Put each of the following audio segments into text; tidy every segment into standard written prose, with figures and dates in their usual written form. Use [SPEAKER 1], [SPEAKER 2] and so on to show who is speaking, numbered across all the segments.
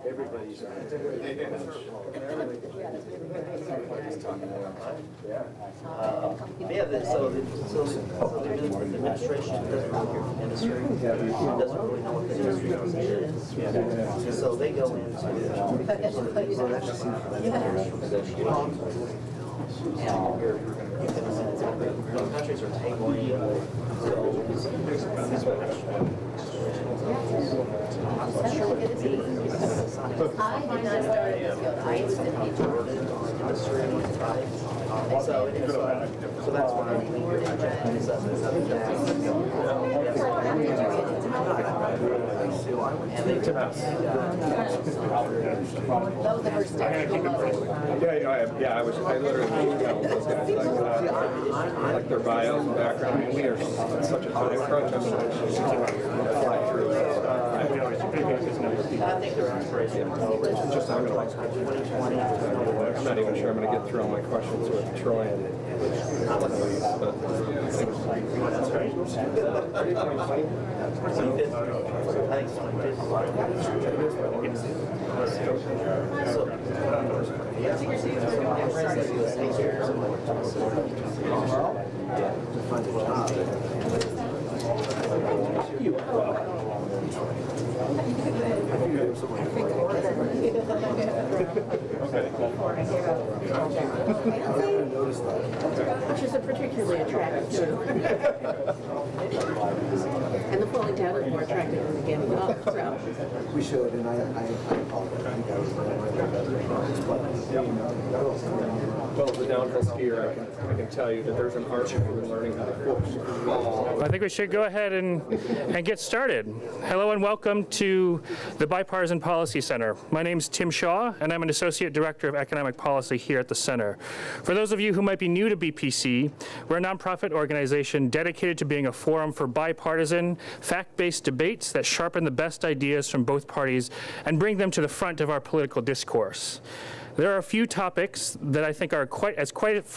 [SPEAKER 1] Everybody's on it. So the administration doesn't know your industry, doesn't really know what the industry is. So they go into negotiations. And countries are tabling. So I did not start in this field. I instantly joined the industry. So that's why I think your agenda is up. And they took us. That was the first step.
[SPEAKER 2] Yeah, I literally those guys like their bios and background. I mean, we are such a time crunch. I'm going to fly through.
[SPEAKER 1] I think they're aspirational.
[SPEAKER 2] Just I'm not even sure I'm going to get through all my questions with Troy.
[SPEAKER 3] Which is a particularly attractive too. And the falling down is more attractive than the getting up. So.
[SPEAKER 4] We should, and I apologize. I think I was
[SPEAKER 2] Well, as a downhill skier, I can tell you that there's an art in learning how to fall.
[SPEAKER 5] I think we should go ahead and get started. Hello and welcome to the Bipartisan Policy Center. My name is Tim Shaw, and I'm an Associate Director of Economic Policy here at the Center. For those of you who might be new to BPC, we're a nonprofit organization dedicated to being a forum for bipartisan, fact-based debates that sharpen the best ideas from both parties and bring them to the front of our political discourse. There are a few topics that I think are quite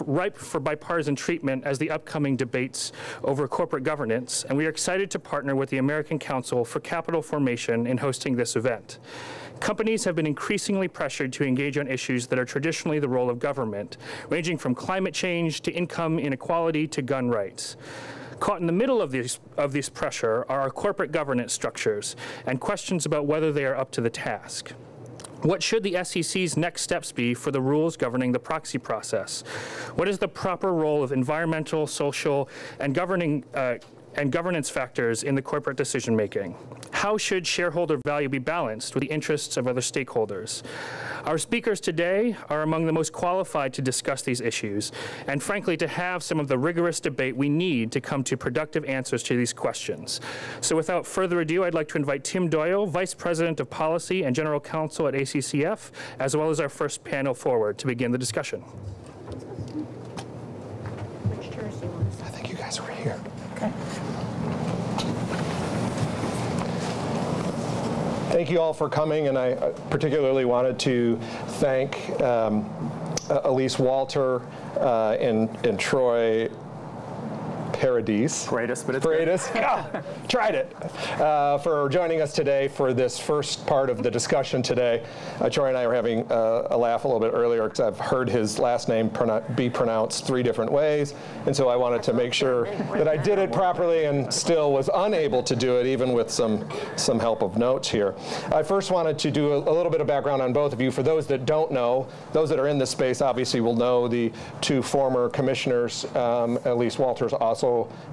[SPEAKER 5] ripe for bipartisan treatment as the upcoming debates over corporate governance, and we are excited to partner with the American Council for Capital Formation in hosting this event. Companies have been increasingly pressured to engage on issues that are traditionally the role of government, ranging from climate change to income inequality to gun rights. Caught in the middle of this pressure are our corporate governance structures and questions about whether they are up to the task. What should the SEC's next steps be for the rules governing the proxy process? What is the proper role of environmental, social, and governance factors in the corporate decision-making? How should shareholder value be balanced with the interests of other stakeholders? Our speakers today are among the most qualified to discuss these issues, and frankly, to have some of the rigorous debate we need to come to productive answers to these questions. So without further ado, I'd like to invite Tim Doyle, Vice President of Policy and General Counsel at ACCF, as well as our first panel forward to begin the discussion.
[SPEAKER 3] Which chairs do you want to sit?
[SPEAKER 2] I think you guys were here.
[SPEAKER 3] Okay.
[SPEAKER 2] Thank you all for coming, and I particularly wanted to thank Elise Walter and Troy Paradis.
[SPEAKER 6] Paradis, but it's
[SPEAKER 2] Paradis. Tried it. For joining us today for this first part of the discussion today. Troy and I were having a laugh a little bit earlier because I've heard his last name be pronounced 3 different ways, and so I wanted to make sure that I did it properly and still was unable to do it, even with some help of notes here. I first wanted to do a little bit of background on both of you. For those that don't know, those that are in this space obviously will know the 2 former commissioners. Elise Walters also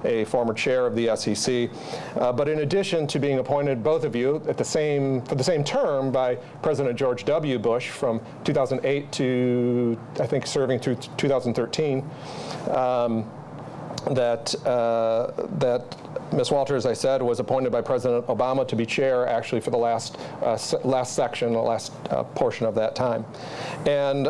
[SPEAKER 2] a former chair of the SEC. But in addition to being appointed, both of you, for the same term by President George W. Bush from 2008 to, I think, serving through 2013, that Ms. Walter, as I said, was appointed by President Obama to be chair, actually, for the last portion of that time. And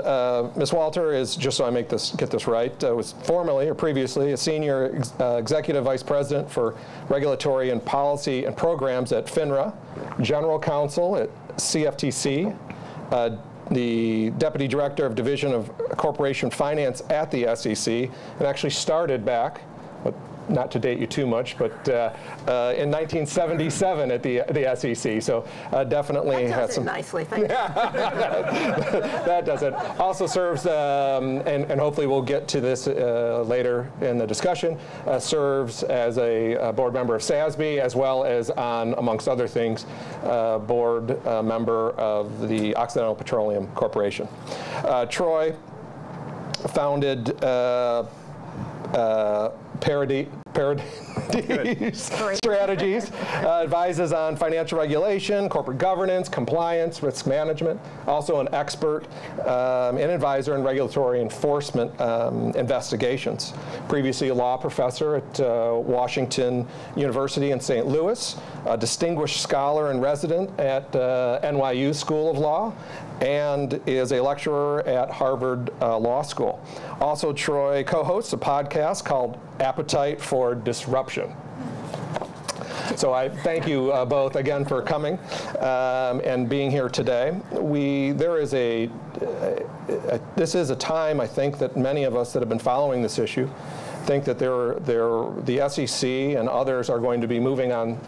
[SPEAKER 2] Ms. Walter is, just so I get this right, was formerly or previously a senior executive vice president for regulatory and policy and programs at FINRA, general counsel at CFTC, the deputy director of Division of Corporation Finance at the SEC, and actually started back not to date you too much, but in 1977 at the SEC. So definitely
[SPEAKER 3] That
[SPEAKER 2] has
[SPEAKER 3] does
[SPEAKER 2] some.
[SPEAKER 3] it nicely, thank you.
[SPEAKER 2] That does it. Also serves, and hopefully we'll get to this later in the discussion, serves as a board member of SASB, as well as on, amongst other things, board member of the Occidental Petroleum Corporation. Troy founded Paradies Strategies, advises on financial regulation, corporate governance, compliance, risk management, also an expert and advisor in regulatory enforcement investigations. Previously a law professor at Washington University in St. Louis, a distinguished scholar and resident at NYU School of Law, and is a lecturer at Harvard Law School. Also, Troy co-hosts a podcast called Appetite for Disruption. So I thank you both again for coming and being here today. This is a time, I think, that many of us that have been following this issue think that the SEC and others are going to be moving on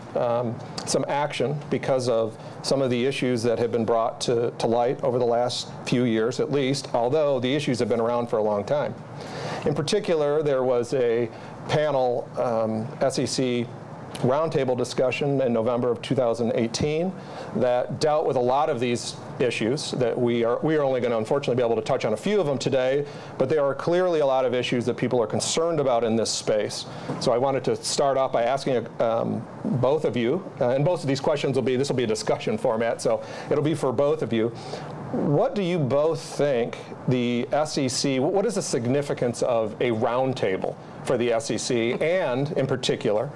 [SPEAKER 2] some action because of some of the issues that have been brought to light over the last few years at least, although the issues have been around for a long time. In particular, there was a panel SEC roundtable discussion in November of 2018 that dealt with a lot of these issues that we are only going to unfortunately be able to touch on a few of them today, but there are clearly a lot of issues that people are concerned about in this space. So I wanted to start off by asking both of you, and both of these questions this will be a discussion format, so it'll be for both of you. What do you both think the SEC, what is the significance of a roundtable for the SEC, and in particular,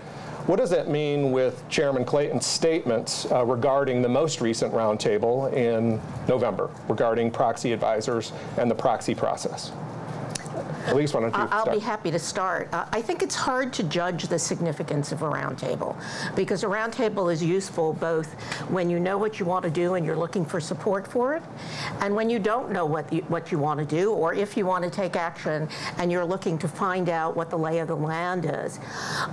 [SPEAKER 2] what does that mean with Chairman Clayton's statements regarding the most recent roundtable in November regarding proxy advisors and the proxy process? Elise, why don't you start?
[SPEAKER 3] I'll be happy to start. I think it's hard to judge the significance of a roundtable because a roundtable is useful both when you know what you want to do and you're looking for support for it, and when you don't know what you want to do, or if you want to take action and you're looking to find out what the lay of the land is.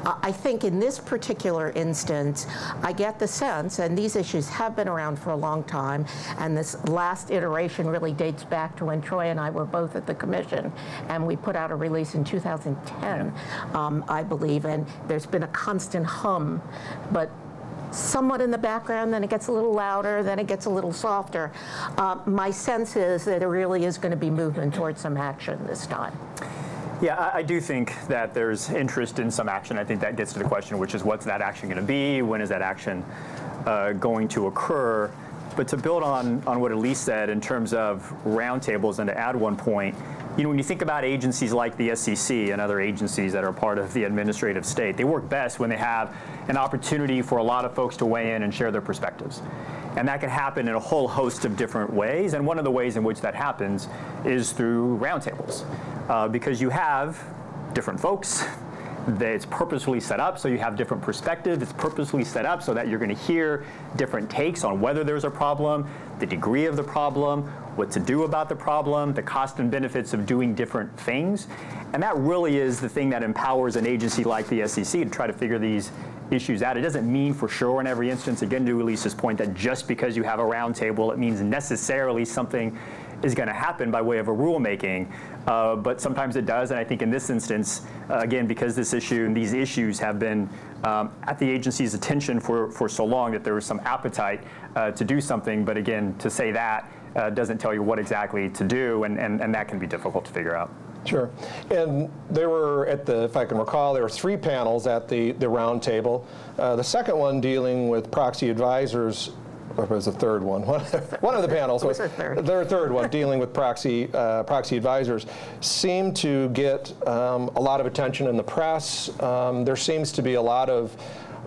[SPEAKER 3] I think in this particular instance, I get the sense, and these issues have been around for a long time, and this last iteration really dates back to when Troy and I were both at the commission, and we put out a release in 2010, I believe, and there's been a constant hum, but somewhat in the background, then it gets a little louder, then it gets a little softer. My sense is that there really is going to be movement towards some action this time.
[SPEAKER 6] Yeah, I do think that there's interest in some action. I think that gets to the question, which is what's that action going to be? When is that action going to occur? But to build on what Elise said in terms of roundtables, and to add one point, when you think about agencies like the SEC and other agencies that are part of the administrative state, they work best when they have an opportunity for a lot of folks to weigh in and share their perspectives. And that can happen in a whole host of different ways. And one of the ways in which that happens is through roundtables, because you have different folks. It's purposefully set up so you have different perspectives. It's purposely set up so that you're going to hear different takes on whether there's a problem, the degree of the problem, what to do about the problem, the cost and benefits of doing different things. And that really is the thing that empowers an agency like the SEC to try to figure these issues out. It doesn't mean for sure in every instance, again to Elise's point, that just because you have a roundtable, it means necessarily something is going to happen by way of a rulemaking, but sometimes it does, and I think in this instance, again, because this issue and these issues have been at the agency's attention for so long that there was some appetite to do something, but again, to say that doesn't tell you what exactly to do, and that can be difficult to figure out.
[SPEAKER 2] Sure. And there were, if I can recall, there were 3 panels at the roundtable. The second one dealing with proxy advisors, or was the third one? One of the panels was the third one dealing with proxy advisors seemed to get a lot of attention in the press. There seems to be a lot of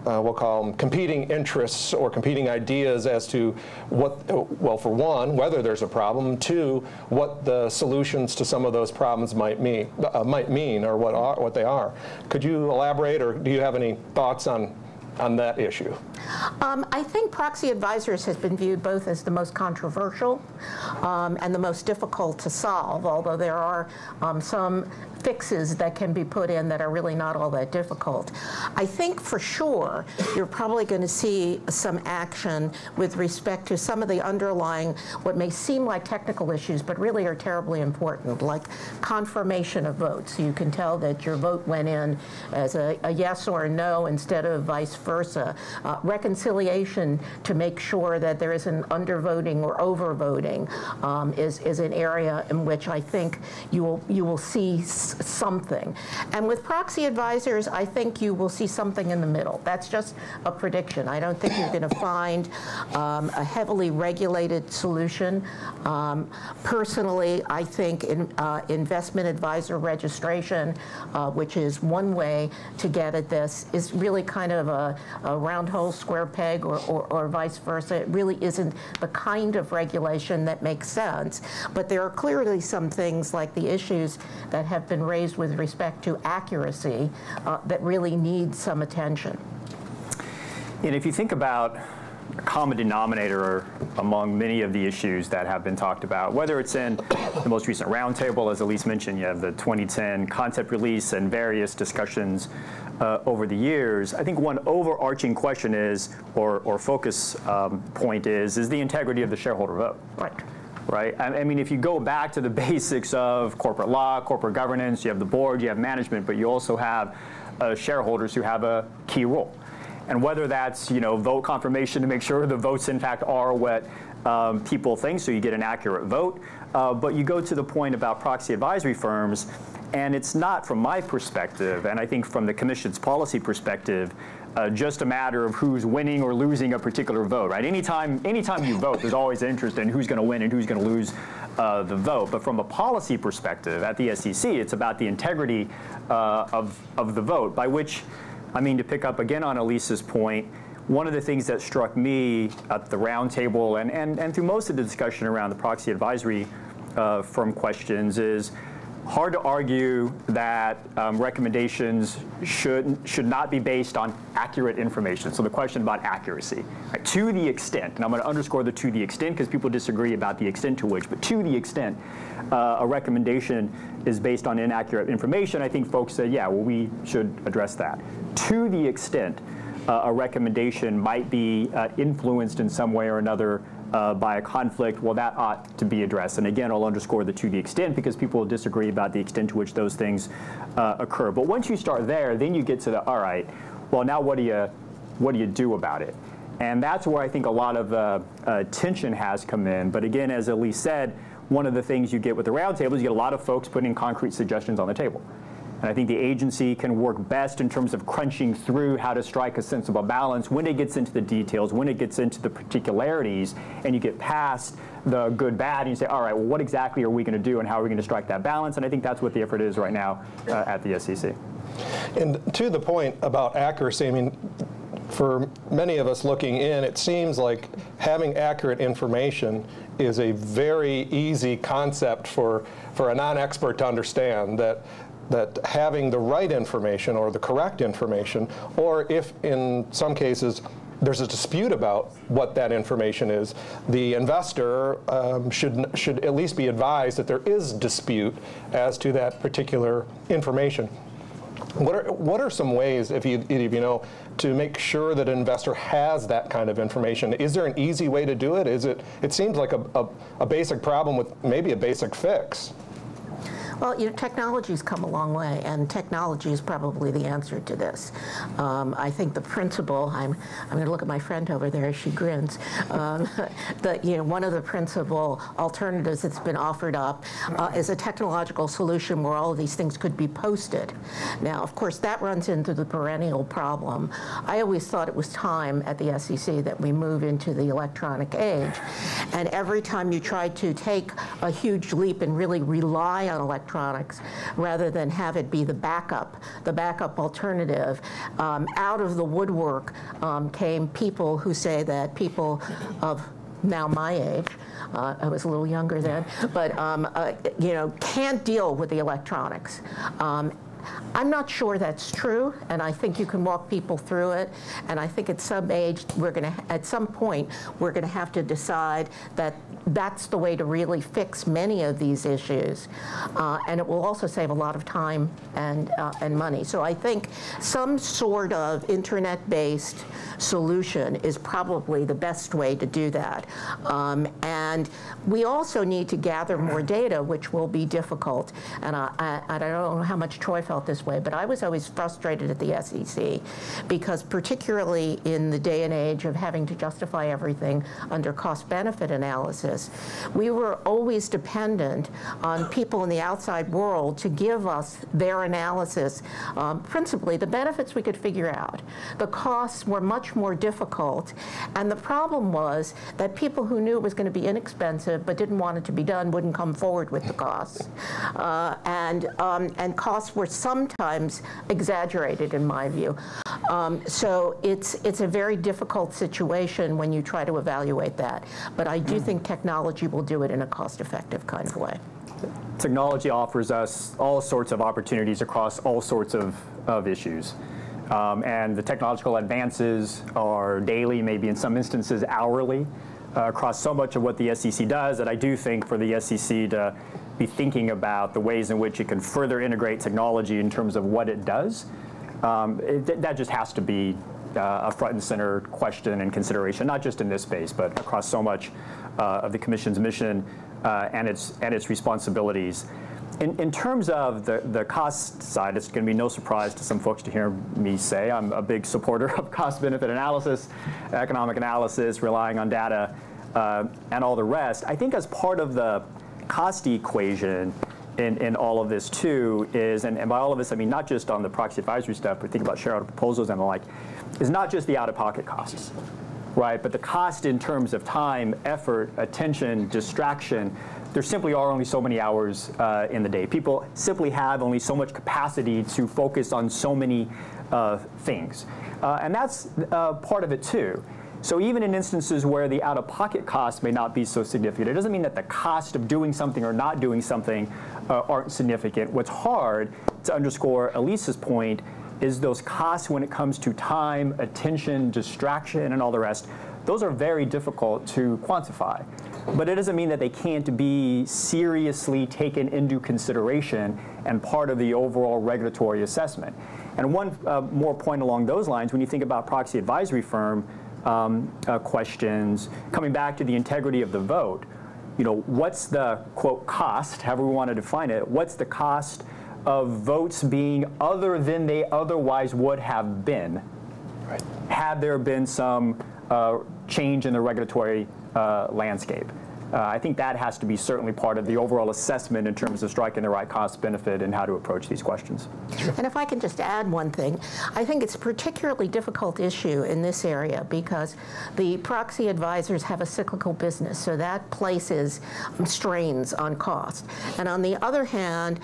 [SPEAKER 2] we'll call them competing interests or competing ideas as to what, well, for one, whether there's a problem, 2, what the solutions to some of those problems might mean or what they are. Could you elaborate, or do you have any thoughts on on that issue?
[SPEAKER 3] I think proxy advisors has been viewed both as the most controversial and the most difficult to solve, although there are some fixes that can be put in that are really not all that difficult. I think for sure you're probably going to see some action with respect to some of the underlying, what may seem like technical issues, but really are terribly important, like confirmation of votes. So you can tell that your vote went in as a yes or a no instead of vice versa. Reconciliation to make sure that there isn't undervoting or overvoting is an area in which I think you will see something. And with proxy advisors, I think you will see something in the middle. That's just a prediction. I don't think you're going to find a heavily regulated solution. Personally, I think investment advisor registration, which is one way to get at this, is really kind of a round hole, square peg, or vice versa. It really isn't the kind of regulation that makes sense. But there are clearly some things like the issues that have been raised with respect to accuracy that really need some attention.
[SPEAKER 6] And if you think about a common denominator among many of the issues that have been talked about, whether it's in the most recent roundtable, as Elise mentioned, you have the 2010 concept release and various discussions over the years, I think one overarching question is, or focus point is the integrity of the shareholder vote. Right? I mean, if you go back to the basics of corporate law, corporate governance, you have the board, you have management, but you also have shareholders who have a key role. And whether that's, vote confirmation to make sure the votes in fact are what people think, so you get an accurate vote. But you go to the point about proxy advisory firms, and it's not, from my perspective, and I think from the Commission's policy perspective, just a matter of who's winning or losing a particular vote, right? Anytime you vote, there's always interest in who's going to win and who's going to lose the vote. But from a policy perspective, at the SEC, it's about the integrity of the vote, by which, I mean, to pick up again on Elise's point, one of the things that struck me at the roundtable and through most of the discussion around the proxy advisory firm questions is hard to argue that recommendations should not be based on accurate information. So the question about accuracy, right? To the extent, and I'm going to underscore the to the extent because people disagree about the extent to which, but to the extent a recommendation is based on inaccurate information, I think folks say, yeah, well, we should address that. To the extent a recommendation might be influenced in some way or another by a conflict, well, that ought to be addressed. And again, I'll underscore the to the extent because people disagree about the extent to which those things occur. But once you start there, then you get to the, all right, well, now what do you do about it? And that's where I think a lot of tension has come in. But again, as Elise said, one of the things you get with the roundtable is you get a lot of folks putting concrete suggestions on the table. And I think the agency can work best in terms of crunching through how to strike a sensible balance when it gets into the details, when it gets into the particularities, and you get past the good, bad, and you say, all right, well, what exactly are we going to do and how are we going to strike that balance? And I think that's what the effort is right now at the SEC.
[SPEAKER 2] And to the point about accuracy, I mean, for many of us looking in, it seems like having accurate information is a very easy concept for a non-expert to understand, that having the right information or the correct information, or if in some cases there's a dispute about what that information is, the investor should at least be advised that there is dispute as to that particular information. What are some ways, if you know, to make sure that an investor has that kind of information? Is there an easy way to do it? It seems like a basic problem with maybe a basic fix.
[SPEAKER 3] Well, technology's come a long way, and technology is probably the answer to this. I think the principle, I'm going to look at my friend over there as she grins, one of the principal alternatives that's been offered up is a technological solution where all of these things could be posted. Now, of course, that runs into the perennial problem. I always thought it was time at the SEC that we move into the electronic age, and every time you try to take a huge leap and really rely on electronics rather than have it be the backup alternative. Out of the woodwork came people who say that people of now my age, I was a little younger then, but can't deal with the electronics. I'm not sure that's true, and I think you can walk people through it. And I think at some point, we're going to have to decide that that's the way to really fix many of these issues, and it will also save a lot of time and money. So I think some sort of internet-based solution is probably the best way to do that. And we also need to gather more data, which will be difficult. And I don't know how much Troy felt this way, but I was always frustrated at the SEC because particularly in the day and age of having to justify everything under cost-benefit analysis, we were always dependent on people in the outside world to give us their analysis. Principally, the benefits we could figure out. The costs were much more difficult, and the problem was that people who knew it was going to be inexpensive but didn't want it to be done wouldn't come forward with the costs. And costs were sometimes exaggerated, in my view. So it's a very difficult situation when you try to evaluate that. But I do think technology will do it in a cost-effective kind of way.
[SPEAKER 6] Technology offers us all sorts of opportunities across all sorts of issues. And the technological advances are daily, maybe in some instances hourly, across so much of what the SEC does that I do think for the SEC to be thinking about the ways in which it can further integrate technology in terms of what it does, that just has to be a front and center question and consideration, not just in this space, but across so much of the Commission's mission and its responsibilities. In terms of the cost side, it's going to be no surprise to some folks to hear me say I'm a big supporter of cost-benefit analysis, economic analysis, relying on data, and all the rest. I think as part of the cost equation in all of this too is, and by all of this I mean not just on the proxy advisory stuff, but think about shareholder proposals and the like, is not just the out-of-pocket costs, right? But the cost in terms of time, effort, attention, distraction. There simply are only so many hours in the day. People simply have only so much capacity to focus on so many things. And that's part of it too. So even in instances where the out-of-pocket costs may not be so significant, it doesn't mean that the cost of doing something or not doing something aren't significant. What's hard to underscore Elise's point is those costs when it comes to time, attention, distraction, and all the rest. Those are very difficult to quantify. But it doesn't mean that they can't be seriously taken into consideration and part of the overall regulatory assessment. And one more point along those lines, when you think about proxy advisory firm questions, coming back to the integrity of the vote, you know, what's the, quote, cost, however we want to define it, what's the cost of votes being other than they otherwise would have been, right, had there been some change in the regulatory landscape? I think that has to be certainly part of the overall assessment in terms of striking the right cost benefit and how to approach these questions.
[SPEAKER 3] And if I can just add one thing, I think it's a particularly difficult issue in this area because the proxy advisors have a cyclical business, so that places strains on cost. And on the other hand,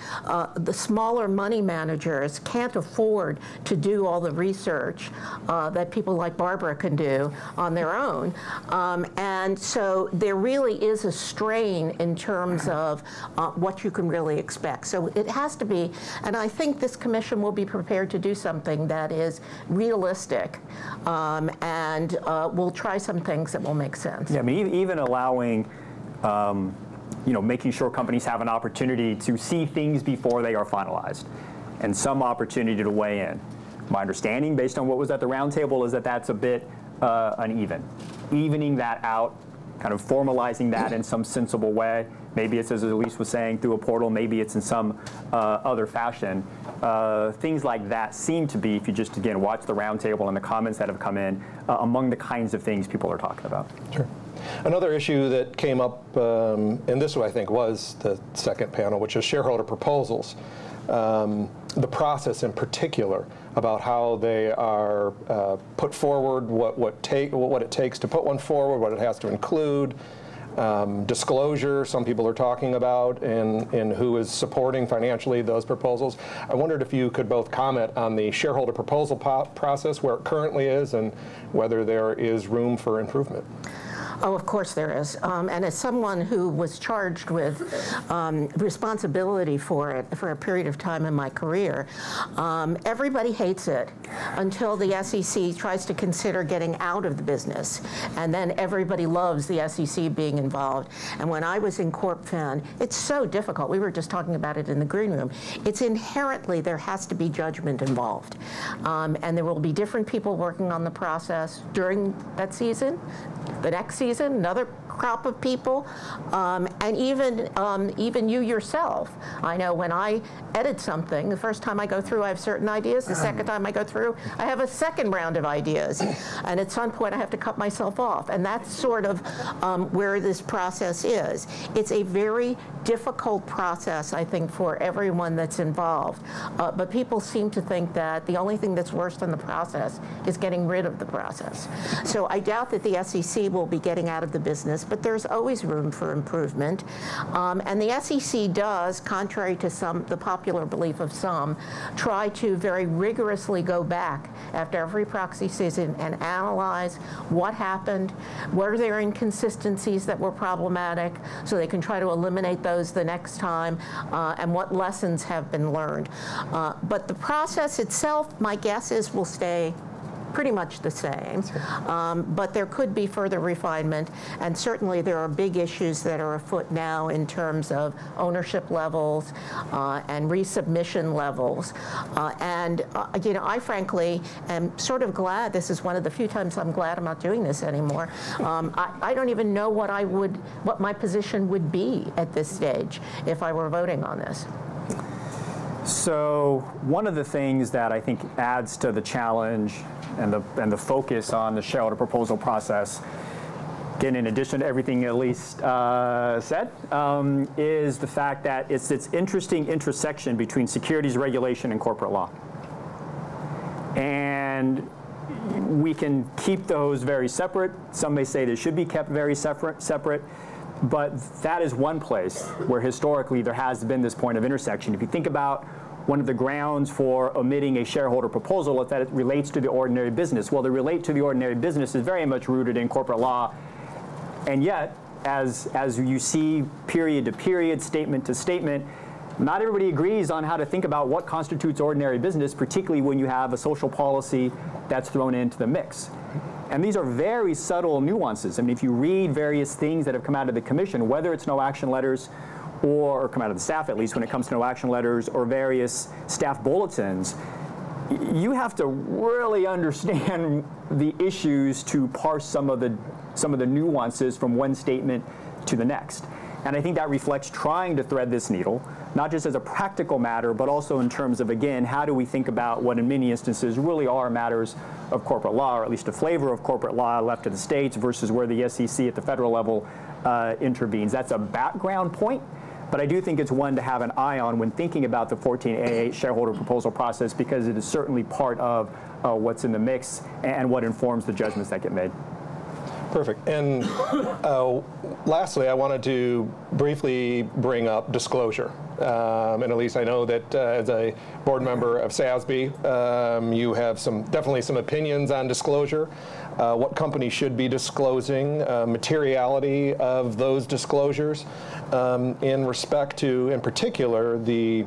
[SPEAKER 3] the smaller money managers can't afford to do all the research that people like Barbara can do on their own. And so there really is a strain in terms of what you can really expect. So it has to be, and I think this commission will be prepared to do something that is realistic, and we'll try some things that will make sense.
[SPEAKER 6] Yeah, I mean, even allowing, you know, making sure companies have an opportunity to see things before they are finalized, and some opportunity to weigh in. My understanding, based on what was at the roundtable, is that that's a bit uneven. Evening that out, kind of formalizing that in some sensible way. Maybe it's, as Elise was saying, through a portal. Maybe it's in some other fashion. Things like that seem to be, if you just, again, watch the roundtable and the comments that have come in, among the kinds of things people are talking about.
[SPEAKER 2] Sure. Another issue that came up, and this, I think, was the second panel, which is shareholder proposals. The process in particular about how they are put forward, what it takes to put one forward, what it has to include, disclosure, some people are talking about, and who is supporting financially those proposals. I wondered if you could both comment on the shareholder proposal process, where it currently is, and whether there is room for improvement.
[SPEAKER 3] Oh, of course there is. And as someone who was charged with responsibility for it for a period of time in my career, everybody hates it until the SEC tries to consider getting out of the business. And then everybody loves the SEC being involved. And when I was in CorpFin, it's so difficult. We were just talking about it in the green room. It's inherently, there has to be judgment involved. And there will be different people working on the process during that season, the next season, another crop of people, and even you yourself. I know when I edit something, the first time I go through, I have certain ideas. The second time I go through, I have a second round of ideas. And at some point, I have to cut myself off. And that's sort of where this process is. It's a very difficult process, I think, for everyone that's involved. But people seem to think that the only thing that's worse than the process is getting rid of the process. So I doubt that the SEC will be getting out of the business, but there's always room for improvement. And the SEC does, contrary to the popular belief of some, try to very rigorously go back after every proxy season and analyze what happened, were there inconsistencies that were problematic, so they can try to eliminate those the next time, and what lessons have been learned. But the process itself, my guess is, will stay pretty much the same, but there could be further refinement, and certainly there are big issues that are afoot now in terms of ownership levels and resubmission levels, and you know, I frankly am sort of glad. This is one of the few times I'm glad I'm not doing this anymore. I don't even know what my position would be at this stage if I were voting on this.
[SPEAKER 6] So one of the things that I think adds to the challenge and the focus on the shareholder proposal process, again, in addition to everything Elise said, is the fact that it's this interesting intersection between securities regulation and corporate law. And we can keep those very separate. Some may say they should be kept very separate. But that is one place where historically there has been this point of intersection. If you think about one of the grounds for omitting a shareholder proposal is that it relates to the ordinary business. Well, the relate to the ordinary business is very much rooted in corporate law. And yet, as you see period to period, statement to statement, not everybody agrees on how to think about what constitutes ordinary business, particularly when you have a social policy that's thrown into the mix. And these are very subtle nuances. I mean, if you read various things that have come out of the commission, whether it's no action letters or come out of the staff, at least when it comes to no action letters or various staff bulletins, you have to really understand the issues to parse some of the nuances from one statement to the next. And I think that reflects trying to thread this needle, not just as a practical matter, but also in terms of, again, how do we think about what in many instances really are matters of corporate law, or at least a flavor of corporate law left to the states versus where the SEC at the federal level intervenes. That's a background point, but I do think it's one to have an eye on when thinking about the 14A shareholder proposal process, because it is certainly part of what's in the mix and what informs the judgments that get made.
[SPEAKER 2] Perfect. And lastly, I wanted to briefly bring up disclosure. And Elise, I know that as a board member of SASB, you have definitely some opinions on disclosure, what companies should be disclosing, materiality of those disclosures, in respect to, in particular, the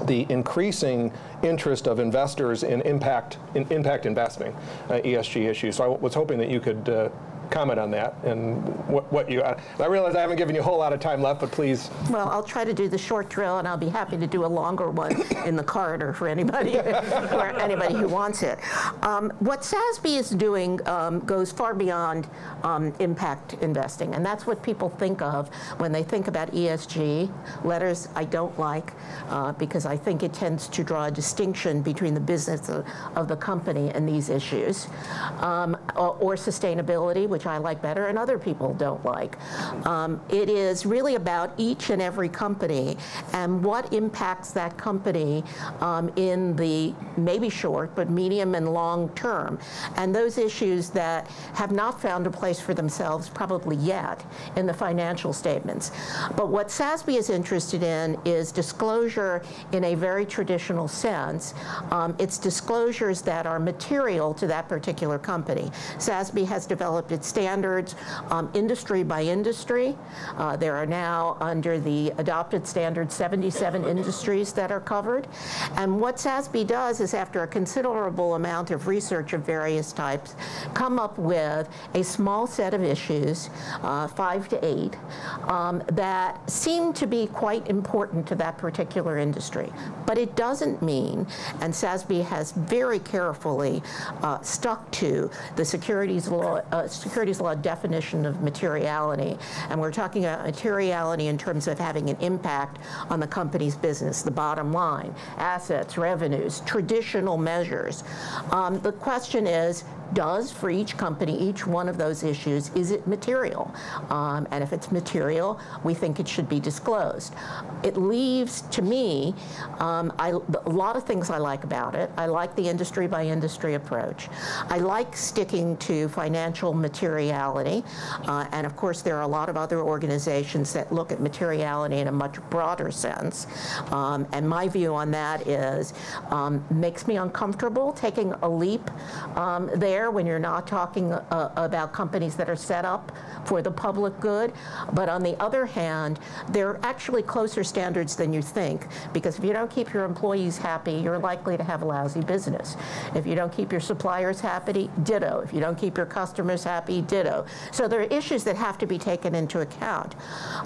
[SPEAKER 2] increasing interest of investors in impact investing, ESG issues. So I was hoping that you could comment on that and what you. I realize I haven't given you a whole lot of time left, but please.
[SPEAKER 3] Well, I'll try to do the short drill, and I'll be happy to do a longer one in the corridor for anybody who wants it. What SASB is doing goes far beyond impact investing, and that's what people think of when they think about ESG. Letters I don't like because I think it tends to draw a distinction between the business of the company and these issues, or sustainability, which I like better and other people don't like. It is really about each and every company and what impacts that company in the maybe short but medium and long term, and those issues that have not found a place for themselves probably yet in the financial statements. But what SASB is interested in is disclosure in a very traditional sense. It's disclosures that are material to that particular company. SASB has developed its standards industry by industry. There are now, under the adopted standards, 77 industries that are covered. And what SASB does is, after a considerable amount of research of various types, come up with a small set of issues, 5 to 8, that seem to be quite important to that particular industry. But it doesn't mean, and SASB has very carefully stuck to the securities law definition of materiality. And we're talking about materiality in terms of having an impact on the company's business, the bottom line, assets, revenues, traditional measures. The question is, does, for each company, each one of those issues, is it material? And if it's material, we think it should be disclosed. It leaves, to me, a lot of things I like about it. I like the industry by industry approach. I like sticking to financial materiality. And of course, there are a lot of other organizations that look at materiality in a much broader sense. And my view on that is, makes me uncomfortable taking a leap there when you're not talking about companies that are set up for the public good. But on the other hand, they're actually closer standards than you think, because if you don't keep your employees happy, you're likely to have a lousy business. If you don't keep your suppliers happy, ditto. If you don't keep your customers happy, ditto. So there are issues that have to be taken into account.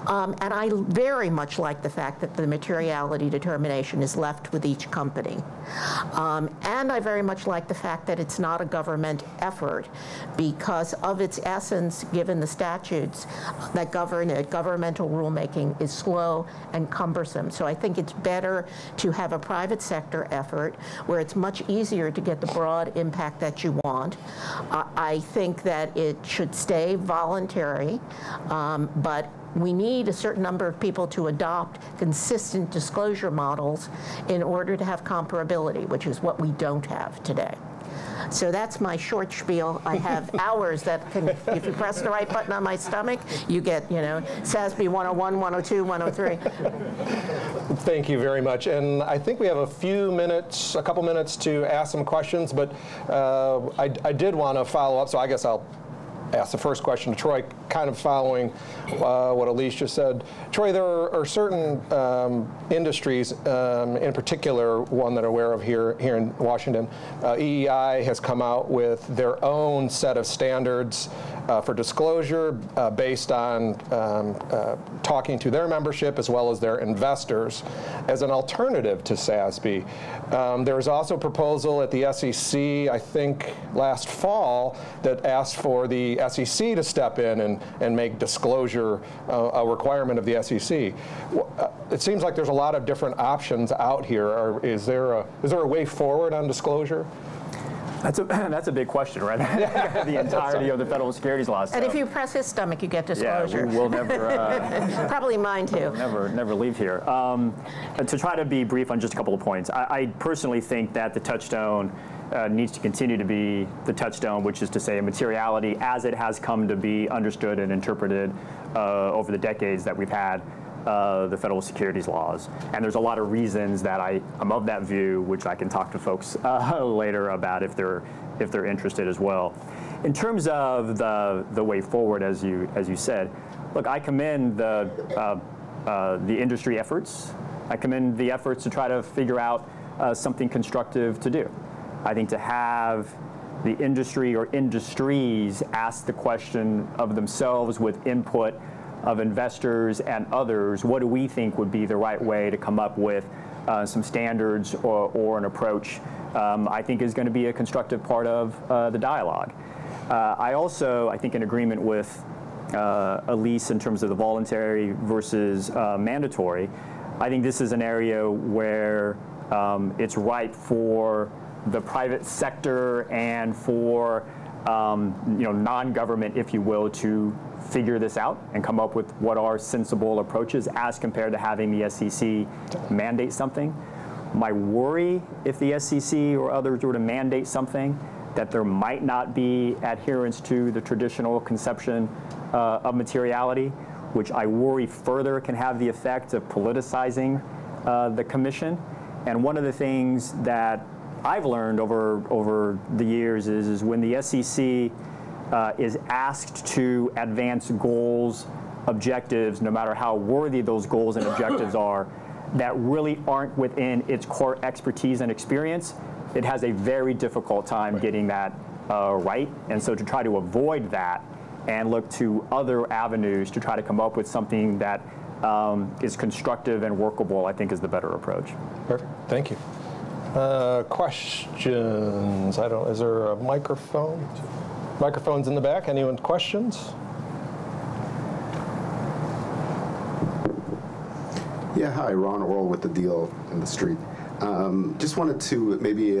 [SPEAKER 3] And I very much like the fact that the materiality determination is left with each company. And I very much like the fact that it's not a government effort, because of its essence, given the statutes that govern it, governmental rulemaking is slow and cumbersome. So I think it's better to have a private sector effort where it's much easier to get the broad impact that you want. I think that it should stay voluntary, but we need a certain number of people to adopt consistent disclosure models in order to have comparability, which is what we don't have today. So that's my short spiel. I have hours that can, if you press the right button on my stomach, you get, SASB 101, 102, 103.
[SPEAKER 2] Thank you very much. And I think we have a couple minutes to ask some questions, but I did want to follow up, so I guess I'll ask the first question to Troy, kind of following what Elise just said. Troy, there are certain industries, in particular one that I'm aware of here in Washington. EEI has come out with their own set of standards for disclosure based on talking to their membership as well as their investors as an alternative to SASB. There was also a proposal at the SEC, I think last fall, that asked for the SEC to step in and make disclosure a requirement of the SEC. It seems like there's a lot of different options out here. Is there a way forward on disclosure?
[SPEAKER 6] That's a big question, right? The entirety of the federal securities laws.
[SPEAKER 3] And if you press his stomach, you get disclosure.
[SPEAKER 6] Yeah, we'll never.
[SPEAKER 3] Probably mine too.
[SPEAKER 6] We'll never leave here. To try to be brief on just a couple of points, I personally think that the touchstone needs to continue to be the touchstone, which is to say materiality as it has come to be understood and interpreted over the decades that we've had the federal securities laws. And there's a lot of reasons that I'm of that view, which I can talk to folks later about if they're interested as well. In terms of the way forward, as you said, look, I commend the industry efforts. I commend the efforts to try to figure out something constructive to do. I think to have the industry or industries ask the question of themselves with input of investors and others, what do we think would be the right way to come up with some standards or an approach, I think is going to be a constructive part of the dialogue. I think in agreement with Elise in terms of the voluntary versus mandatory, I think this is an area where it's ripe for the private sector and for non-government, if you will, to figure this out and come up with what are sensible approaches as compared to having the SEC mandate something. My worry, if the SEC or others were to mandate something, that there might not be adherence to the traditional conception of materiality, which I worry further can have the effect of politicizing the commission. And one of the things that I've learned over the years is when the SEC is asked to advance goals, objectives, no matter how worthy those goals and objectives are, that really aren't within its core expertise and experience, it has a very difficult time getting that right. And so to try to avoid that and look to other avenues to try to come up with something that is constructive and workable, I think is the better approach.
[SPEAKER 2] Perfect. Thank you. Questions? Is there a microphone? Microphones in the back. Anyone questions?
[SPEAKER 7] Yeah, hi, Ron Orl with The Deal in the Street. Just wanted to maybe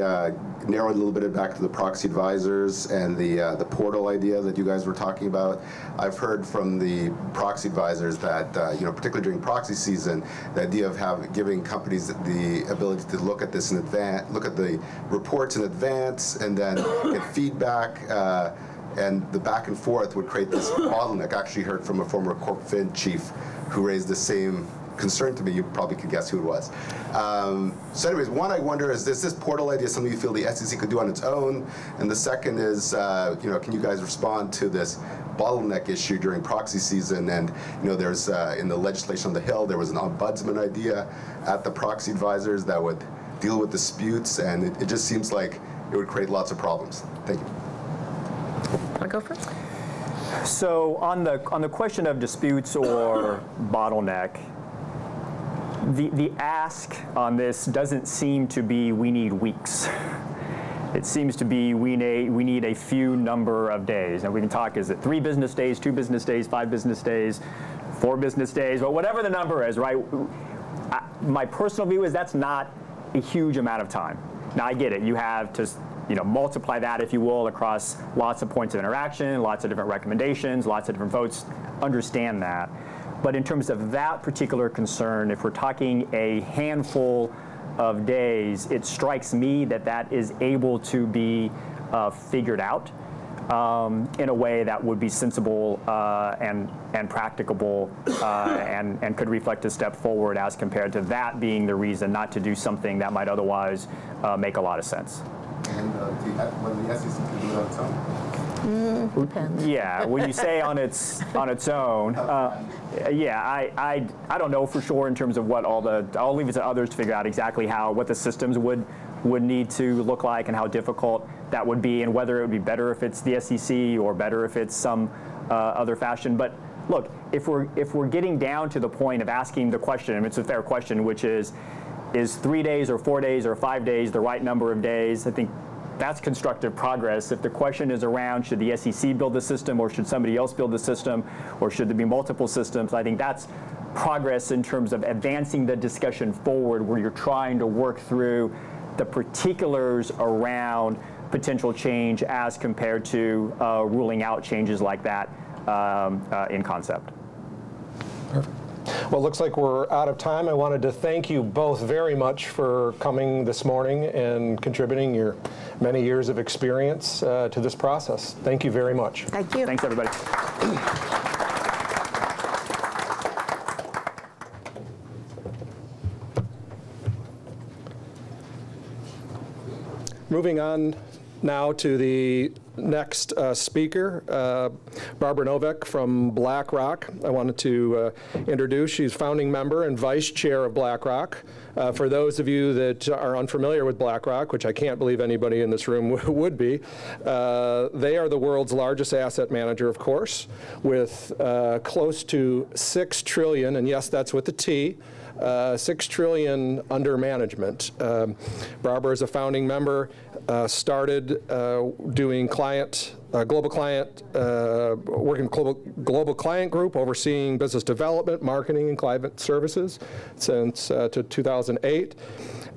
[SPEAKER 7] narrow it a little bit back to the proxy advisors and the portal idea that you guys were talking about. I've heard from the proxy advisors that, particularly during proxy season, the idea of giving companies the ability to look at this in advance, look at the reports in advance, and then get feedback, and the back and forth would create this bottleneck. I actually heard from a former Corp Fin chief who raised the same concern to me. You probably could guess who it was. So anyways, one, I wonder, is this portal idea something you feel the SEC could do on its own? And the second is, can you guys respond to this bottleneck issue during proxy season? And there's in the legislation on the Hill, there was an ombudsman idea at the proxy advisors that would deal with disputes, and it just seems like it would create lots of problems. Thank you.
[SPEAKER 3] Want to go first?
[SPEAKER 6] So on the question of disputes or bottleneck, the ask on this doesn't seem to be we need weeks. It seems to be we need a few number of days. And we can talk, is it 3 business days, 2 business days, 5 business days, 4 business days, but whatever the number is, right? My personal view is that's not a huge amount of time. Now I get it, you have to multiply that, if you will, across lots of points of interaction, lots of different recommendations, lots of different votes, understand that. But in terms of that particular concern, if we're talking a handful of days, it strikes me that that is able to be figured out in a way that would be sensible and practicable and could reflect a step forward as compared to that being the reason not to do something that might otherwise make a lot of sense.
[SPEAKER 7] And when the SEC can do it on its own?
[SPEAKER 3] Depends.
[SPEAKER 6] Yeah, when you say on its own, I don't know for sure in terms of what I'll leave it to others to figure out exactly what the systems would need to look like and how difficult that would be, and whether it would be better if it's the SEC or better if it's some other fashion. But look, if we're getting down to the point of asking the question, and it's a fair question, which is 3 days or 4 days or 5 days the right number of days? I think that's constructive progress. If the question is around, should the SEC build the system, or should somebody else build the system, or should there be multiple systems, I think that's progress in terms of advancing the discussion forward, where you're trying to work through the particulars around potential change as compared to ruling out changes like that in concept.
[SPEAKER 2] Perfect. Well, it looks like we're out of time. I wanted to thank you both very much for coming this morning and contributing your many years of experience to this process. Thank you very much.
[SPEAKER 3] Thank you.
[SPEAKER 6] Thanks, everybody.
[SPEAKER 2] Moving on now to the next speaker, Barbara Novick from BlackRock. I wanted to introduce. She's founding member and vice chair of BlackRock. For those of you that are unfamiliar with BlackRock, which I can't believe anybody in this room would be, they are the world's largest asset manager, of course, with close to $6 trillion, and yes, that's with a T, $6 trillion under management. Barbara is a founding member, started doing global client, working global client group, overseeing business development, marketing, and client services since to 2008,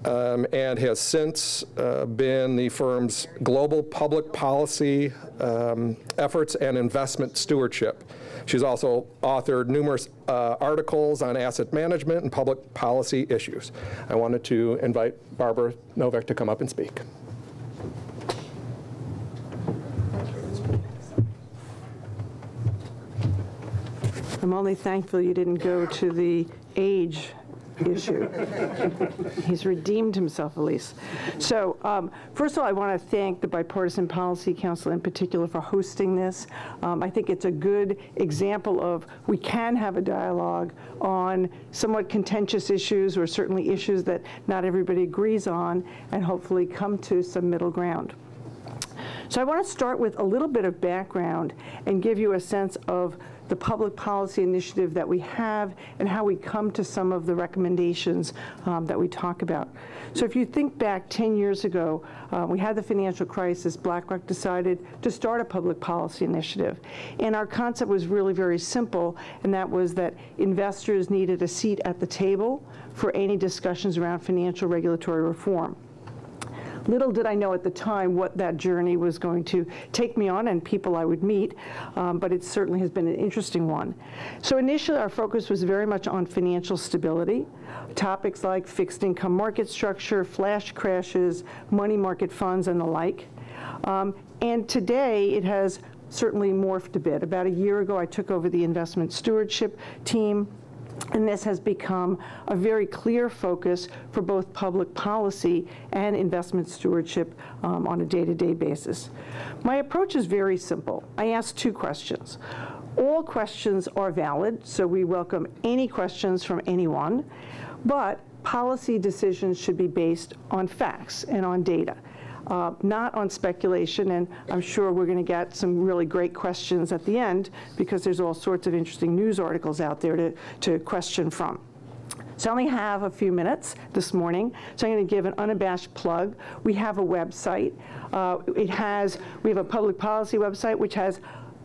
[SPEAKER 2] and has since been the firm's global public policy efforts and investment stewardship. She's also authored numerous articles on asset management and public policy issues. I wanted to invite Barbara Novick to come up and speak.
[SPEAKER 8] I'm only thankful you didn't go to the age issue. He's redeemed himself, Elise. So first of all, I want to thank the Bipartisan Policy Council in particular for hosting this. I think it's a good example of we can have a dialogue on somewhat contentious issues, or certainly issues that not everybody agrees on, and hopefully come to some middle ground. So I want to start with a little bit of background and give you a sense of the public policy initiative that we have and how we come to some of the recommendations that we talk about. So if you think back 10 years ago, we had the financial crisis. BlackRock decided to start a public policy initiative. And our concept was really very simple, and that was that investors needed a seat at the table for any discussions around financial regulatory reform. Little did I know at the time what that journey was going to take me on and people I would meet, but it certainly has been an interesting one. So initially our focus was very much on financial stability, topics like fixed income market structure, flash crashes, money market funds, and the like. And today it has certainly morphed a bit. About a year ago I took over the investment stewardship team, and this has become a very clear focus for both public policy and investment stewardship on a day-to-day basis. My approach is very simple. I ask two questions. All questions are valid, so we welcome any questions from anyone, but policy decisions should be based on facts and on data. Not on speculation, and I'm sure we're going to get some really great questions at the end because there's all sorts of interesting news articles out there to question from. So I only have a few minutes this morning, so I'm going to give an unabashed plug. We have a website. We have a public policy website which has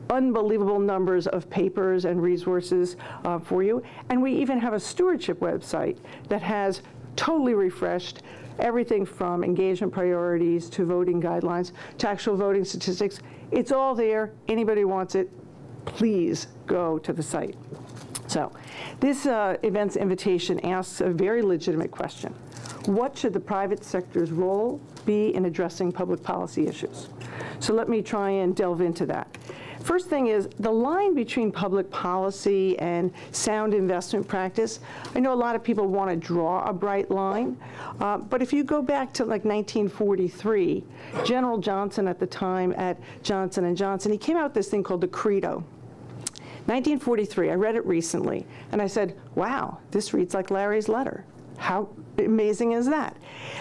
[SPEAKER 8] unbelievable numbers of papers and resources for you, and we even have a stewardship website that has totally refreshed everything from engagement priorities to voting guidelines to actual voting statistics. It's all there. Anybody wants it, please go to the site. So this event's invitation asks a very legitimate question. What should the private sector's role be in addressing public policy issues? So let me try and delve into that. First thing is the line between public policy and sound investment practice. I know a lot of people want to draw a bright line, but if you go back to like 1943, General Johnson at the time at Johnson & Johnson, he came out with this thing called the Credo. 1943, I read it recently, and I said, wow, this reads like Larry's letter. How amazing is that?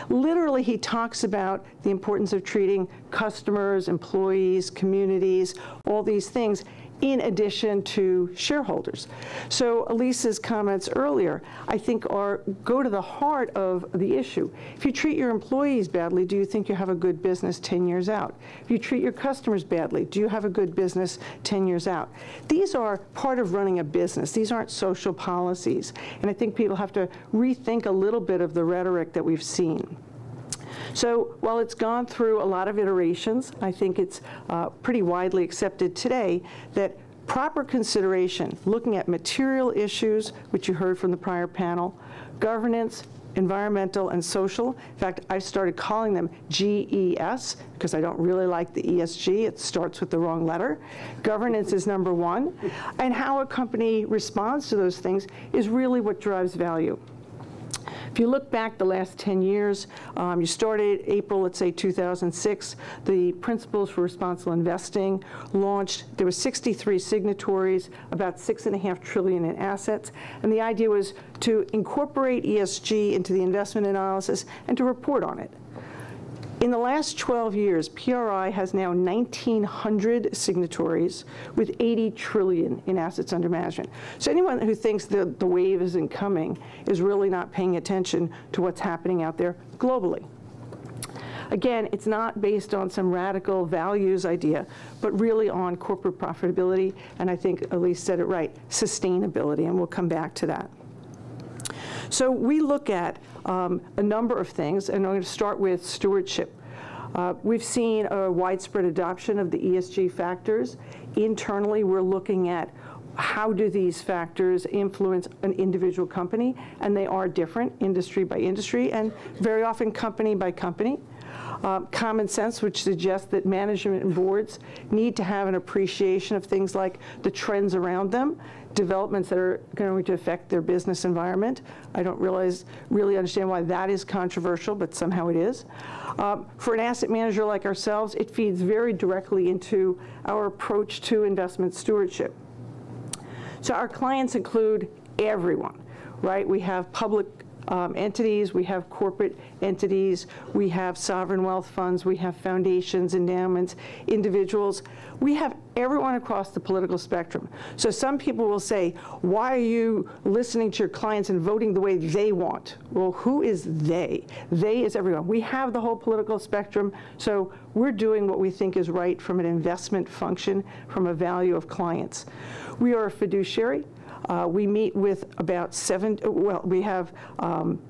[SPEAKER 8] Literally, he talks about the importance of treating customers, employees, communities, all these things, in addition to shareholders. So Elise's comments earlier, I think, go to the heart of the issue. If you treat your employees badly, do you think you have a good business 10 years out? If you treat your customers badly, do you have a good business 10 years out? These are part of running a business. These aren't social policies. And I think people have to rethink a little bit of the rhetoric that we've seen. So while it's gone through a lot of iterations, I think it's pretty widely accepted today that proper consideration, looking at material issues, which you heard from the prior panel, governance, environmental, and social. In fact, I started calling them GES because I don't really like the ESG. It starts with the wrong letter. Governance is number one. And how a company responds to those things is really what drives value. If you look back the last 10 years, you started April, let's say 2006, the Principles for Responsible Investing launched. There were 63 signatories, about $6.5 trillion in assets, and the idea was to incorporate ESG into the investment analysis and to report on it. In the last 12 years, PRI has now 1,900 signatories with $80 trillion in assets under management. So anyone who thinks the wave isn't coming is really not paying attention to what's happening out there globally. Again, it's not based on some radical values idea, but really on corporate profitability, and I think Elise said it right, sustainability, and we'll come back to that. So we look at a number of things, and I'm going to start with stewardship. We've seen a widespread adoption of the ESG factors. Internally, we're looking at how do these factors influence an individual company, and they are different industry by industry and very often company by company. Common sense, which suggests that management and boards need to have an appreciation of things like the trends around them, developments that are going to affect their business environment. I don't really understand why that is controversial, but somehow it is. For an asset manager like ourselves, it feeds very directly into our approach to investment stewardship. So our clients include everyone, right? We have public entities, we have corporate entities, we have sovereign wealth funds, we have foundations, endowments, individuals. We have everyone across the political spectrum. So some people will say, why are you listening to your clients and voting the way they want? Well, who is they? They is everyone. We have the whole political spectrum, so we're doing what we think is right from an investment function, from a value of clients. We are a fiduciary. We meet with about we have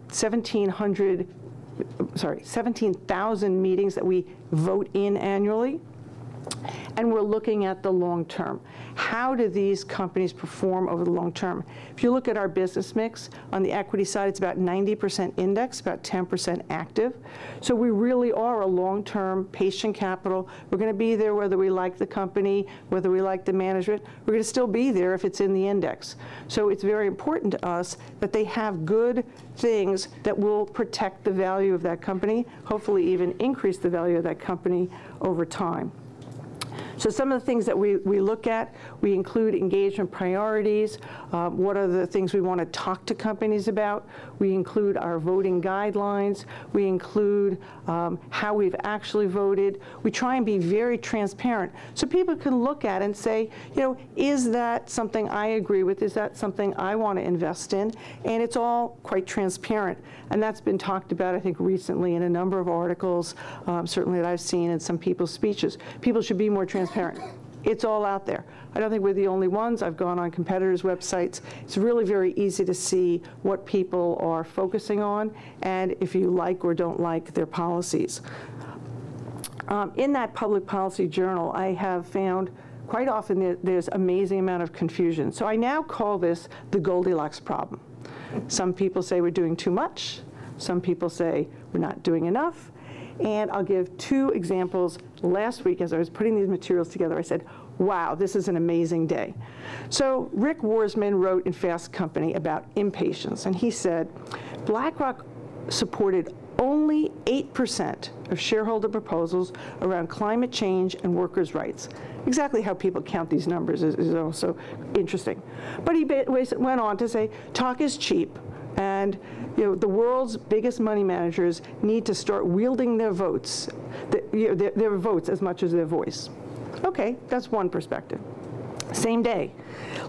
[SPEAKER 8] 17,000 meetings that we vote in annually. And we're looking at the long term. How do these companies perform over the long term? If you look at our business mix, on the equity side, it's about 90% index, about 10% active. So we really are a long-term patient capital. We're going to be there whether we like the company, whether we like the management. We're going to still be there if it's in the index. So it's very important to us that they have good things that will protect the value of that company, hopefully even increase the value of that company over time. So some of the things that we look at, we include engagement priorities. What are the things we want to talk to companies about? We include our voting guidelines. We include how we've actually voted. We try and be very transparent so people can look at it and say, you know, is that something I agree with? Is that something I want to invest in? And it's all quite transparent. And that's been talked about, I think, recently in a number of articles, certainly that I've seen in some people's speeches. People should be more transparent. It's all out there. I don't think we're the only ones. I've gone on competitors' websites. It's really very easy to see what people are focusing on and if you like or don't like their policies. In that public policy journal, I have found quite often that there's amazing amount of confusion. So I now call this the Goldilocks problem. Some people say we're doing too much. Some people say we're not doing enough. And I'll give two examples. Last week, as I was putting these materials together, I said, wow, this is an amazing day. So Rick Warsman wrote in Fast Company about impatience, and he said, BlackRock supported only 8% of shareholder proposals around climate change and workers' rights. Exactly how people count these numbers is also interesting. But he went on to say, talk is cheap. And you know, the world's biggest money managers need to start wielding their votes, their votes as much as their voice. Okay, that's one perspective. Same day,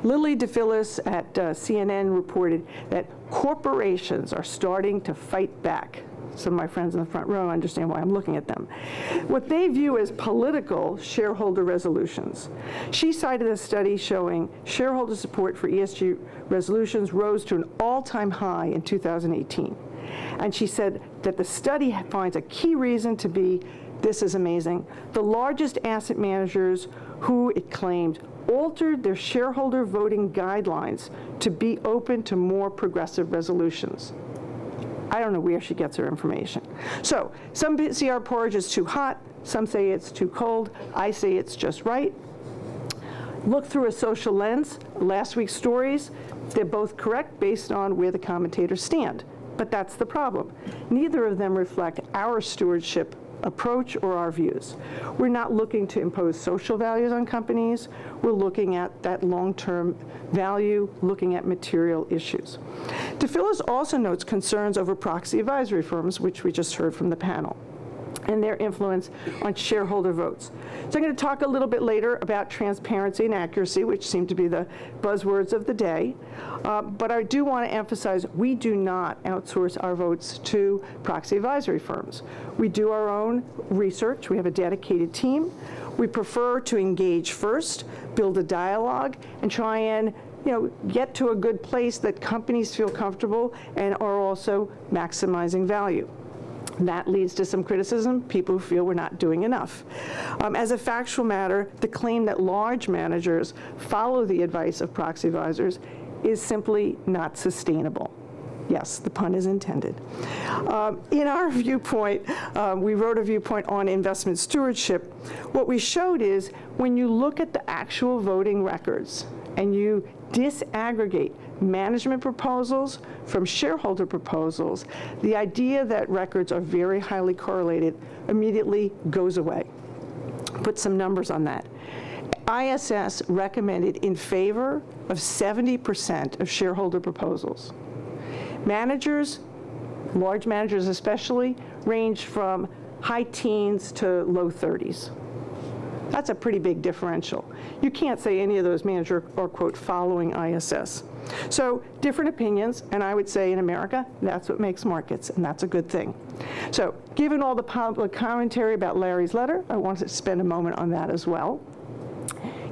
[SPEAKER 8] Lily DePhillis at CNN reported that corporations are starting to fight back. Some of my friends in the front row understand why I'm looking at them. What they view as political shareholder resolutions. She cited a study showing shareholder support for ESG resolutions rose to an all-time high in 2018. And she said that the study finds a key reason to be, this is amazing, the largest asset managers who, it claimed, altered their shareholder voting guidelines to be open to more progressive resolutions. I don't know where she gets her information. So some see our porridge is too hot, some say it's too cold, I say it's just right. Look through a social lens. Last week's stories, they're both correct based on where the commentators stand. But that's the problem. Neither of them reflect our stewardship approach or our views. We're not looking to impose social values on companies. We're looking at that long-term value, looking at material issues. DePhillis also notes concerns over proxy advisory firms, which we just heard from the panel, and their influence on shareholder votes. So I'm going to talk a little bit later about transparency and accuracy, which seem to be the buzzwords of the day. But I do want to emphasize we do not outsource our votes to proxy advisory firms. We do our own research. We have a dedicated team. We prefer to engage first, build a dialogue, and try and get to a good place that companies feel comfortable and are also maximizing value. That leads to some criticism, people who feel we're not doing enough. As a factual matter, the claim that large managers follow the advice of proxy advisors is simply not sustainable. Yes, the pun is intended. In our viewpoint, we wrote a viewpoint on investment stewardship. What we showed is when you look at the actual voting records and you disaggregate management proposals from shareholder proposals, the idea that records are very highly correlated immediately goes away. Put some numbers on that. ISS recommended in favor of 70% of shareholder proposals. Managers, large managers especially, range from high teens to low 30s. That's a pretty big differential. You can't say any of those managers are, quote, following ISS. So different opinions, and I would say in America, that's what makes markets, and that's a good thing. So given all the public commentary about Larry's letter, I wanted to spend a moment on that as well.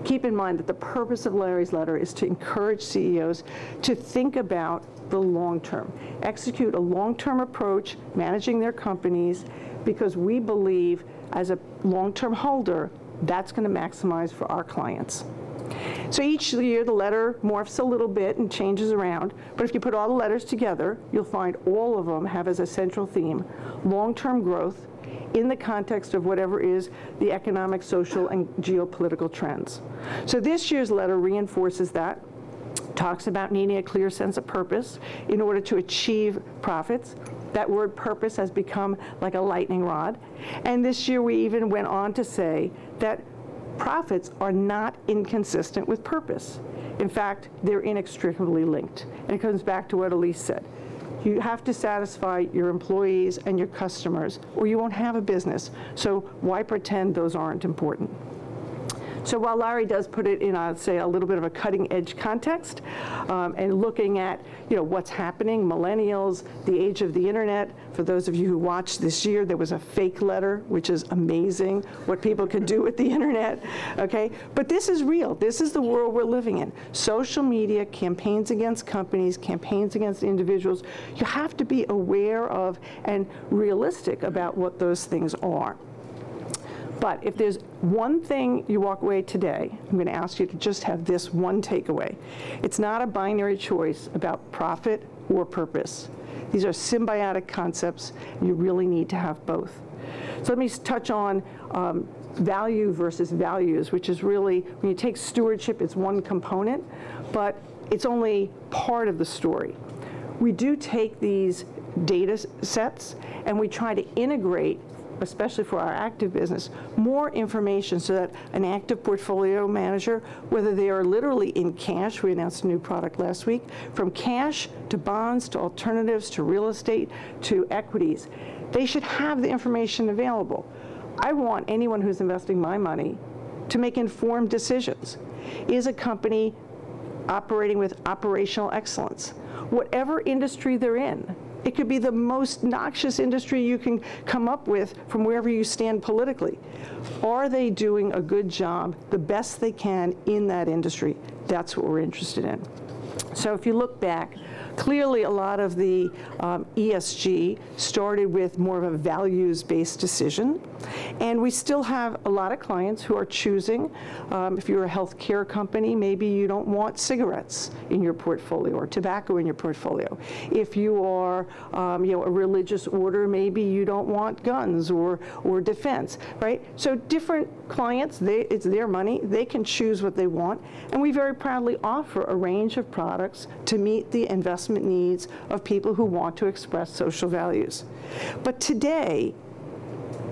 [SPEAKER 8] Keep in mind that the purpose of Larry's letter is to encourage CEOs to think about the long term, execute a long-term approach managing their companies, because we believe as a long-term holder, that's going to maximize for our clients. So each year the letter morphs a little bit and changes around, but if you put all the letters together, you'll find all of them have as a central theme long-term growth in the context of whatever is the economic, social, and geopolitical trends. So this year's letter reinforces that, talks about needing a clear sense of purpose in order to achieve profits. That word purpose has become like a lightning rod. And this year we even went on to say that profits are not inconsistent with purpose. In fact, they're inextricably linked. And it comes back to what Elise said. You have to satisfy your employees and your customers, or you won't have a business. So why pretend those aren't important? So while Larry does put it in, I'd say, a little bit of a cutting-edge context, and looking at, what's happening, millennials, the age of the internet. For those of you who watched this year, there was a fake letter, which is amazing what people can do with the internet, okay? But this is real. This is the world we're living in. Social media, campaigns against companies, campaigns against individuals. You have to be aware of and realistic about what those things are. But if there's one thing you walk away today, I'm going to ask you to just have this one takeaway. It's not a binary choice about profit or purpose. These are symbiotic concepts, and you really need to have both. So let me touch on value versus values, which is really, when you take stewardship, it's one component, but it's only part of the story. We do take these data sets, and we try to integrate, especially for our active business, more information so that an active portfolio manager, whether they are literally in cash, we announced a new product last week, from cash to bonds to alternatives to real estate to equities, they should have the information available. I want anyone who's investing my money to make informed decisions. Is a company operating with operational excellence? Whatever industry they're in. It could be the most noxious industry you can come up with from wherever you stand politically. Are they doing a good job, the best they can in that industry? That's what we're interested in. So if you look back, clearly a lot of the ESG started with more of a values-based decision. And we still have a lot of clients who are choosing, if you're a healthcare company, maybe you don't want cigarettes in your portfolio or tobacco in your portfolio. If you are a religious order, maybe you don't want guns or defense, right? So different clients, it's their money, they can choose what they want, and we very proudly offer a range of products to meet the investment needs of people who want to express social values. But today,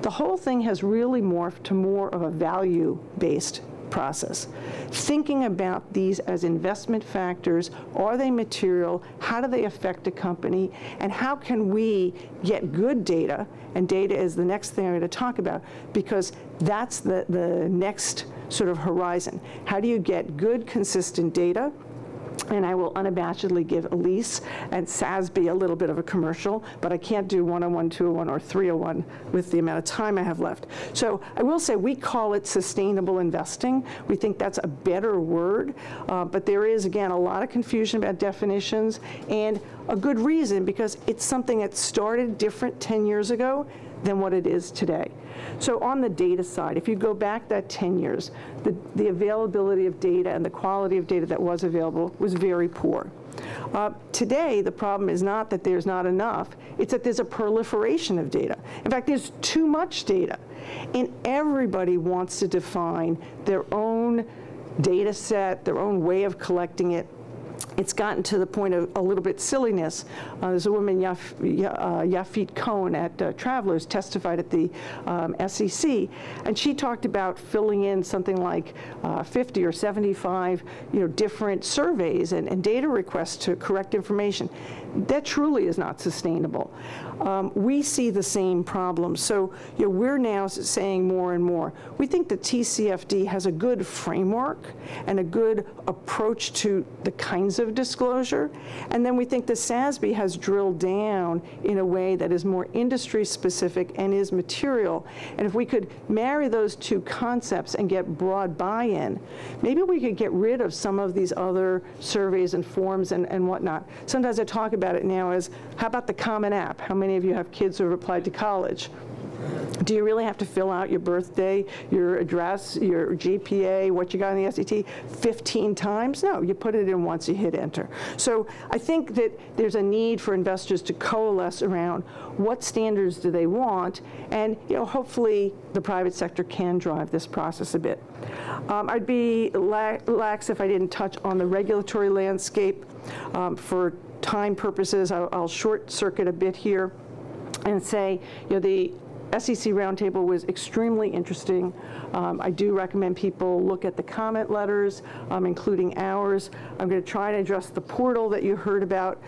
[SPEAKER 8] the whole thing has really morphed to more of a value-based process. Thinking about these as investment factors, are they material, how do they affect a company, and how can we get good data, and data is the next thing I'm going to talk about, because that's the next sort of horizon. How do you get good, consistent data? And I will unabashedly give Elise and SASB a little bit of a commercial, but I can't do 101, 201, or 301 with the amount of time I have left. So I will say we call it sustainable investing. We think that's a better word, but there is, again, a lot of confusion about definitions, and a good reason, because it's something that started different 10 years ago than what it is today. So on the data side, if you go back that 10 years, the availability of data and the quality of data that was available was very poor. Today, the problem is not that there's not enough, it's that there's a proliferation of data. In fact, there's too much data. And everybody wants to define their own data set, their own way of collecting it. It's gotten to the point of a little bit silliness. There's a woman, Yafit Cohen at Travelers, testified at the SEC, and she talked about filling in something like 50 or 75 different surveys and data requests to correct information. That truly is not sustainable. We see the same problem. So we're now saying more and more. We think the TCFD has a good framework and a good approach to the kinds of disclosure. And then we think the SASB has drilled down in a way that is more industry specific and is material. And if we could marry those two concepts and get broad buy-in, maybe we could get rid of some of these other surveys and forms and whatnot. Sometimes I talk about it now as, how about the Common App? How many of you have kids who have applied to college? Do you really have to fill out your birthday, your address, your GPA, what you got in the SAT 15 times? No, you put it in once, you hit enter. So I think that there's a need for investors to coalesce around what standards do they want, and hopefully the private sector can drive this process a bit. I'd be lax if I didn't touch on the regulatory landscape. For time purposes, I'll short circuit a bit here and say, the SEC roundtable was extremely interesting. I do recommend people look at the comment letters, including ours. I'm going to try to address the portal that you heard about.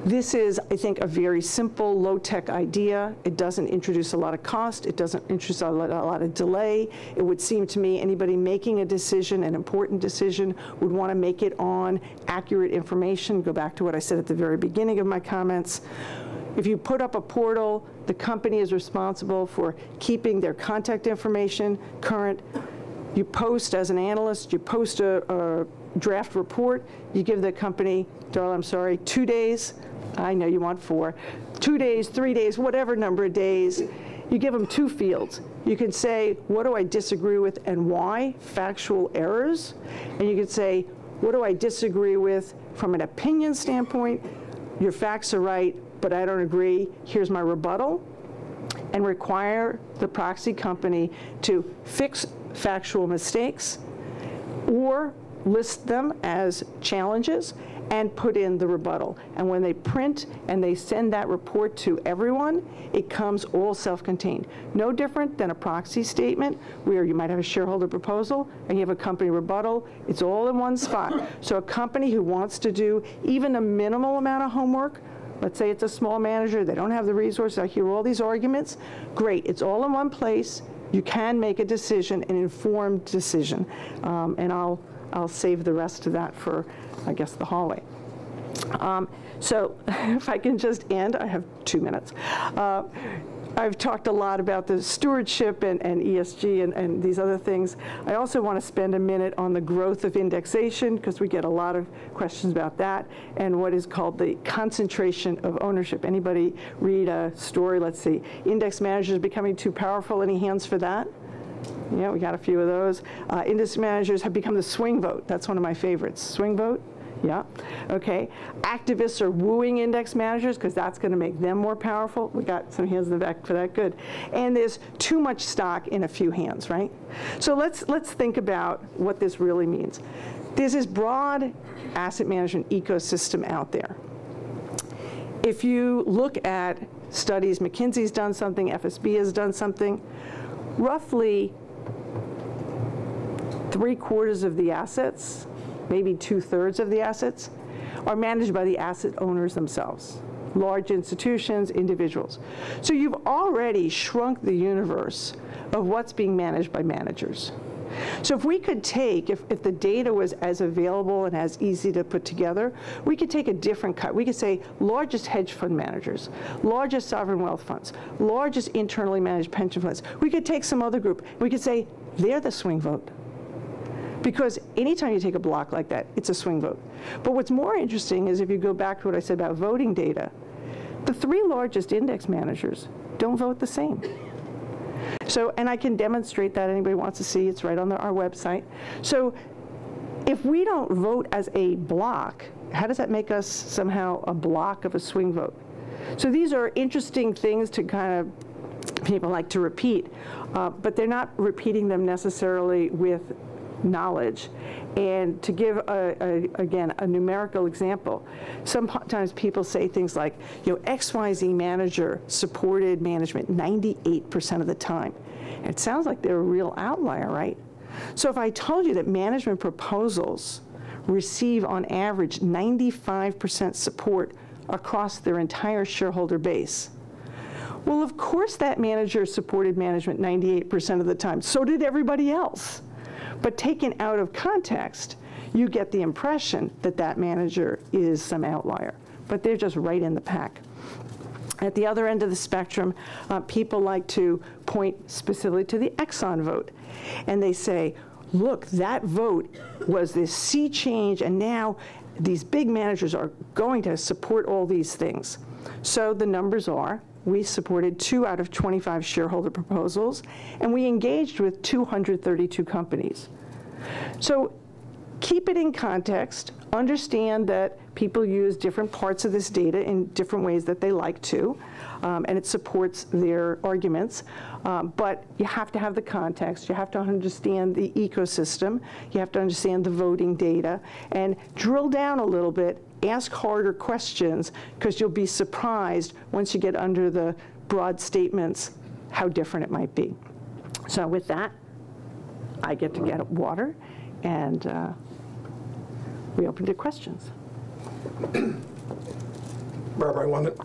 [SPEAKER 8] This is, I think, a very simple, low-tech idea. It doesn't introduce a lot of cost. It doesn't introduce a lot of delay. It would seem to me anybody making a decision, an important decision, would want to make it on accurate information. Go back to what I said at the very beginning of my comments. If you put up a portal, the company is responsible for keeping their contact information current. You post, as an analyst, you post a draft report. You give the company, Darla, I'm sorry, 2 days. I know you want 4. 2 days, 3 days, whatever number of days. You give them 2 fields. You can say, what do I disagree with and why? Factual errors. And you can say, what do I disagree with from an opinion standpoint? Your facts are right, but I don't agree. Here's my rebuttal. And require the proxy company to fix factual mistakes or list them as challenges and put in the rebuttal. And when they print and they send that report to everyone, it comes all self-contained. No different than a proxy statement where you might have a shareholder proposal and you have a company rebuttal. It's all in one spot. So a company who wants to do even a minimal amount of homework, let's say it's a small manager, they don't have the resources, I hear all these arguments, great, it's all in one place. You can make a decision, an informed decision. And I'll save the rest of that for, I guess, the hallway. So if I can just end, I have 2 minutes. I've talked a lot about the stewardship and ESG and these other things. I also want to spend a minute on the growth of indexation, because we get a lot of questions about that, and what is called the concentration of ownership. Anybody read a story, let's see, index managers becoming too powerful? Any hands for that? Yeah, we got a few of those. Index managers have become the swing vote. That's one of my favorites. Swing vote? Yeah, okay. Activists are wooing index managers because that's going to make them more powerful. We got some hands in the back for that, good. And there's too much stock in a few hands, right? So let's think about what this really means. There's this broad asset management ecosystem out there. If you look at studies, McKinsey's done something, FSB has done something, roughly 3/4 of the assets, maybe 2/3 of the assets, are managed by the asset owners themselves, large institutions, individuals. So you've already shrunk the universe of what's being managed by managers. So if we could take, if the data was as available and as easy to put together, we could take a different cut. We could say largest hedge fund managers, largest sovereign wealth funds, largest internally managed pension funds. We could take some other group. We could say they're the swing vote. Because anytime you take a block like that, it's a swing vote. But what's more interesting is if you go back to what I said about voting data, the 3 largest index managers don't vote the same. So, and I can demonstrate that. Anybody wants to see, it's right on our website. So if we don't vote as a block, How does that make us somehow a block of a swing vote? So these are interesting things to kind of, people like to repeat, but they're not repeating them necessarily with knowledge. And to give, again, a numerical example, sometimes people say things like, XYZ manager supported management 98% of the time. And it sounds like they're a real outlier, right? So if I told you that management proposals receive on average 95% support across their entire shareholder base, well, of course that manager supported management 98% of the time. So did everybody else. But taken out of context, you get the impression that that manager is some outlier. But they're just right in the pack. At the other end of the spectrum, people like to point specifically to the Exxon vote. And they say, look, that vote was this sea change, and now these big managers are going to support all these things. So the numbers are, we supported 2 out of 25 shareholder proposals, and we engaged with 232 companies. So keep it in context, understand that people use different parts of this data in different ways that they like to, and it supports their arguments. But you have to have the context, you have to understand the ecosystem, you have to understand the voting data, and drill down a little bit, ask harder questions, because you'll be surprised once you get under the broad statements how different it might be. So with that, I get to get water, and we open to questions.
[SPEAKER 2] Barbara, I wanted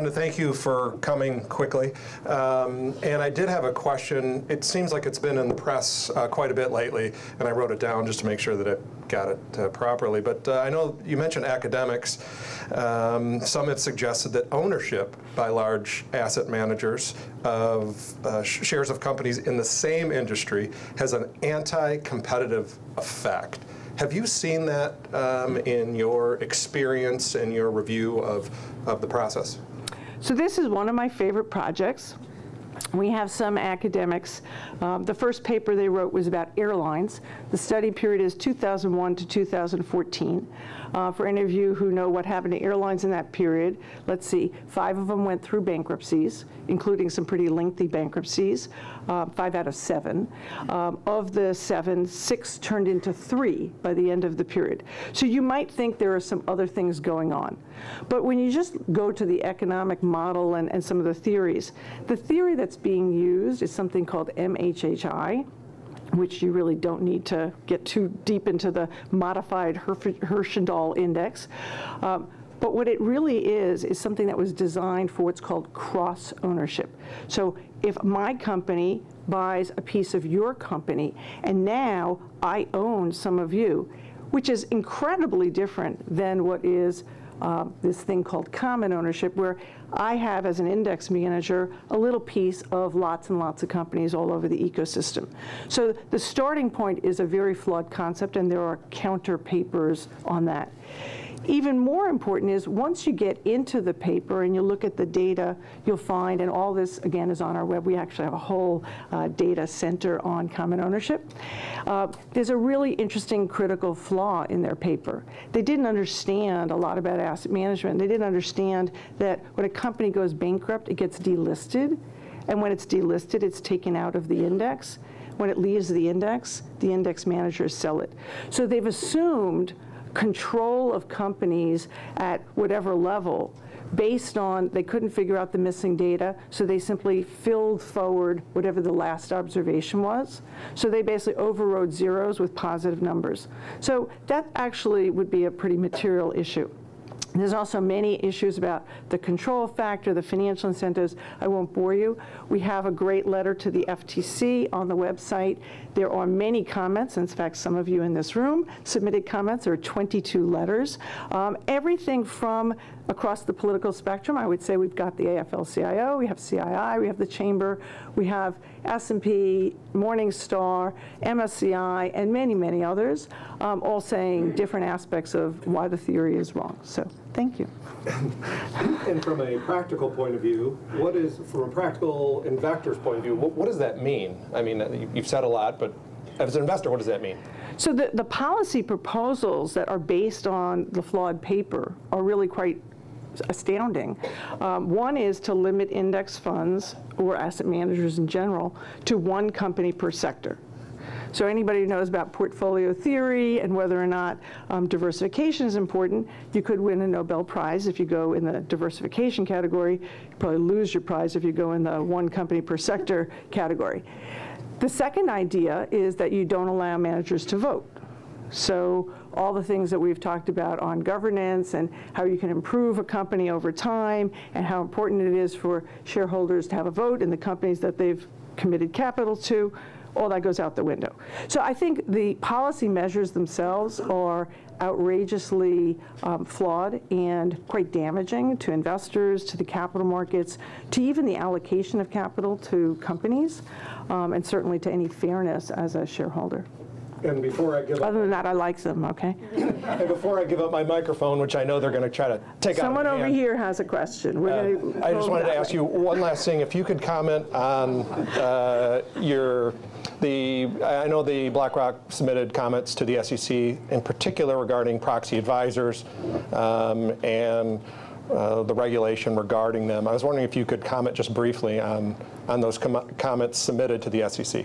[SPEAKER 2] to thank you for coming quickly. And I did have a question. It seems like it's been in the press quite a bit lately, and I wrote it down just to make sure that I got it properly. But I know you mentioned academics. Some have suggested that ownership by large asset managers of shares of companies in the same industry has an anti-competitive effect. Have you seen that in your experience and your review of the process?
[SPEAKER 8] So this is one of my favorite projects. We have some academics. The first paper they wrote was about airlines. The study period is 2001 to 2014. For any of you who know what happened to airlines in that period, let's see, 5 of them went through bankruptcies, including some pretty lengthy bankruptcies, 5 out of 7. Of the 7, 6 turned into 3 by the end of the period. So you might think there are some other things going on. But when you just go to the economic model and some of the theories, the theory that's being used is something called MHHI, which you really don't need to get too deep into the modified Herfindahl index. But what it really is something that was designed for what's called cross-ownership. So if my company buys a piece of your company, and now I own some of you, which is incredibly different than what is this thing called common ownership, where I have, as an index manager, a little piece of lots and lots of companies all over the ecosystem. So the starting point is a very flawed concept, and there are counter papers on that. Even more important is once you get into the paper and you look at the data, you'll find, and all this, again, is on our web. We actually have a whole data center on common ownership. There's a really interesting critical flaw in their paper. They didn't understand a lot about asset management. They didn't understand that when a company goes bankrupt, it gets delisted. And when it's delisted, it's taken out of the index. When it leaves the index managers sell it. So they've assumed control of companies at whatever level based on, they couldn't figure out the missing data, so they simply filled forward whatever the last observation was. So they basically overrode zeros with positive numbers. So that actually would be a pretty material issue. There's also many issues about the control factor, the financial incentives. I won't bore you. We have a great letter to the FTC on the website. There are many comments. In fact, some of you in this room submitted comments. There are 22 letters. Everything from across the political spectrum. I would say we've got the AFL-CIO, we have CII, we have the Chamber, we have S&P, Morningstar, MSCI, and many, many others, all saying different aspects of why the theory is wrong. So thank you.
[SPEAKER 2] And from a practical point of view, what is, from a practical investor's point of view, what does that mean? I mean, you've said a lot, but as an investor, what does that mean?
[SPEAKER 8] So the policy proposals that are based on the flawed paper are really quite astounding. One is to limit index funds or asset managers in general to one company per sector. So anybody who knows about portfolio theory and whether or not diversification is important, you could win a Nobel Prize if you go in the diversification category. You probably lose your prize if you go in the one company per sector category. The second idea is that you don't allow managers to vote. So all the things that we've talked about on governance and how you can improve a company over time and how important it is for shareholders to have a vote in the companies that they've committed capital to, all that goes out the window. So I think the policy measures themselves are outrageously flawed and quite damaging to investors, to the capital markets, to even the allocation of capital to companies, and certainly to any fairness as a shareholder.
[SPEAKER 2] And before I give up,
[SPEAKER 8] other than that, I like them, okay?
[SPEAKER 2] And before I give up my microphone, which I know they're going to try to take
[SPEAKER 8] Someone
[SPEAKER 2] out of my
[SPEAKER 8] over
[SPEAKER 2] hand,
[SPEAKER 8] here has a question.
[SPEAKER 2] I just wanted to ask you one last thing. If you could comment on I know the BlackRock submitted comments to the SEC, in particular regarding proxy advisors and the regulation regarding them. I was wondering if you could comment just briefly on those comments submitted to the SEC.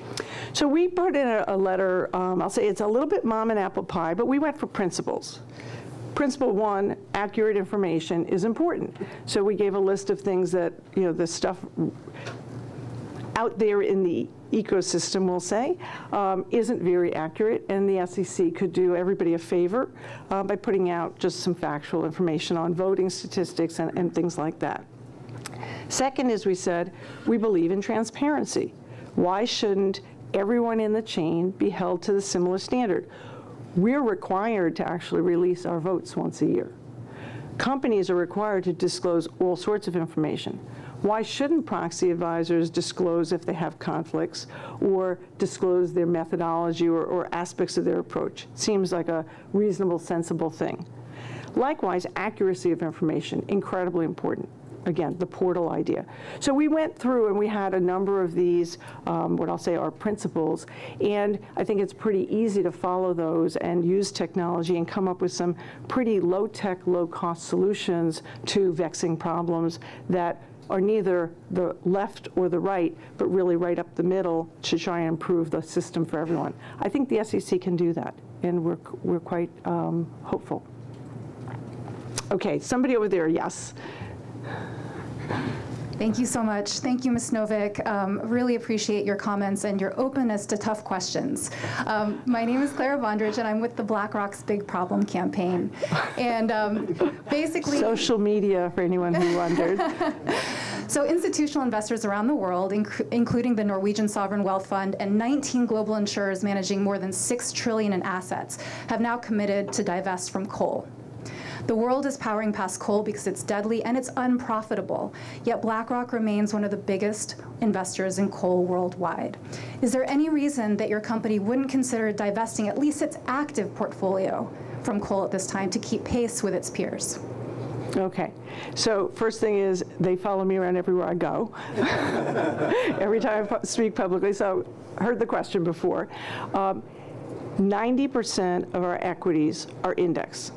[SPEAKER 8] So we put in a letter, I'll say it's a little bit mom and apple pie, but we went for principles. Principle one, accurate information is important. So we gave a list of things that, the stuff out there in the ecosystem, we'll say, isn't very accurate, and the SEC could do everybody a favor by putting out just some factual information on voting statistics and things like that. Second, as we said, we believe in transparency. Why shouldn't everyone in the chain be held to the similar standard? We're required to actually release our votes once a year. Companies are required to disclose all sorts of information. Why shouldn't proxy advisors disclose if they have conflicts or disclose their methodology or aspects of their approach? Seems like a reasonable, sensible thing. Likewise, accuracy of information, incredibly important. Again, the portal idea. So we went through and we had a number of these, what I'll say are principles, and I think it's pretty easy to follow those and use technology and come up with some pretty low-tech, low-cost solutions to vexing problems that are neither the left or the right, but really right up the middle to try and improve the system for everyone. I think the SEC can do that, and we're quite hopeful. Okay, somebody over there, yes.
[SPEAKER 9] Thank you so much. Thank you, Ms. Novick. Really appreciate your comments and your openness to tough questions. My name is Clara Vondrich, and I'm with the BlackRock's Big Problem campaign. And basically—
[SPEAKER 8] Social media, for anyone who wondered.
[SPEAKER 9] So institutional investors around the world, including the Norwegian Sovereign Wealth Fund and 19 global insurers managing more than $6 trillion in assets, have now committed to divest from coal. The world is powering past coal because it's deadly and it's unprofitable, yet BlackRock remains one of the biggest investors in coal worldwide. Is there any reason that your company wouldn't consider divesting at least its active portfolio from coal at this time to keep pace with its peers?
[SPEAKER 8] Okay, so first thing is they follow me around everywhere I go, every time I speak publicly, so I heard the question before. 90% of our equities are indexed.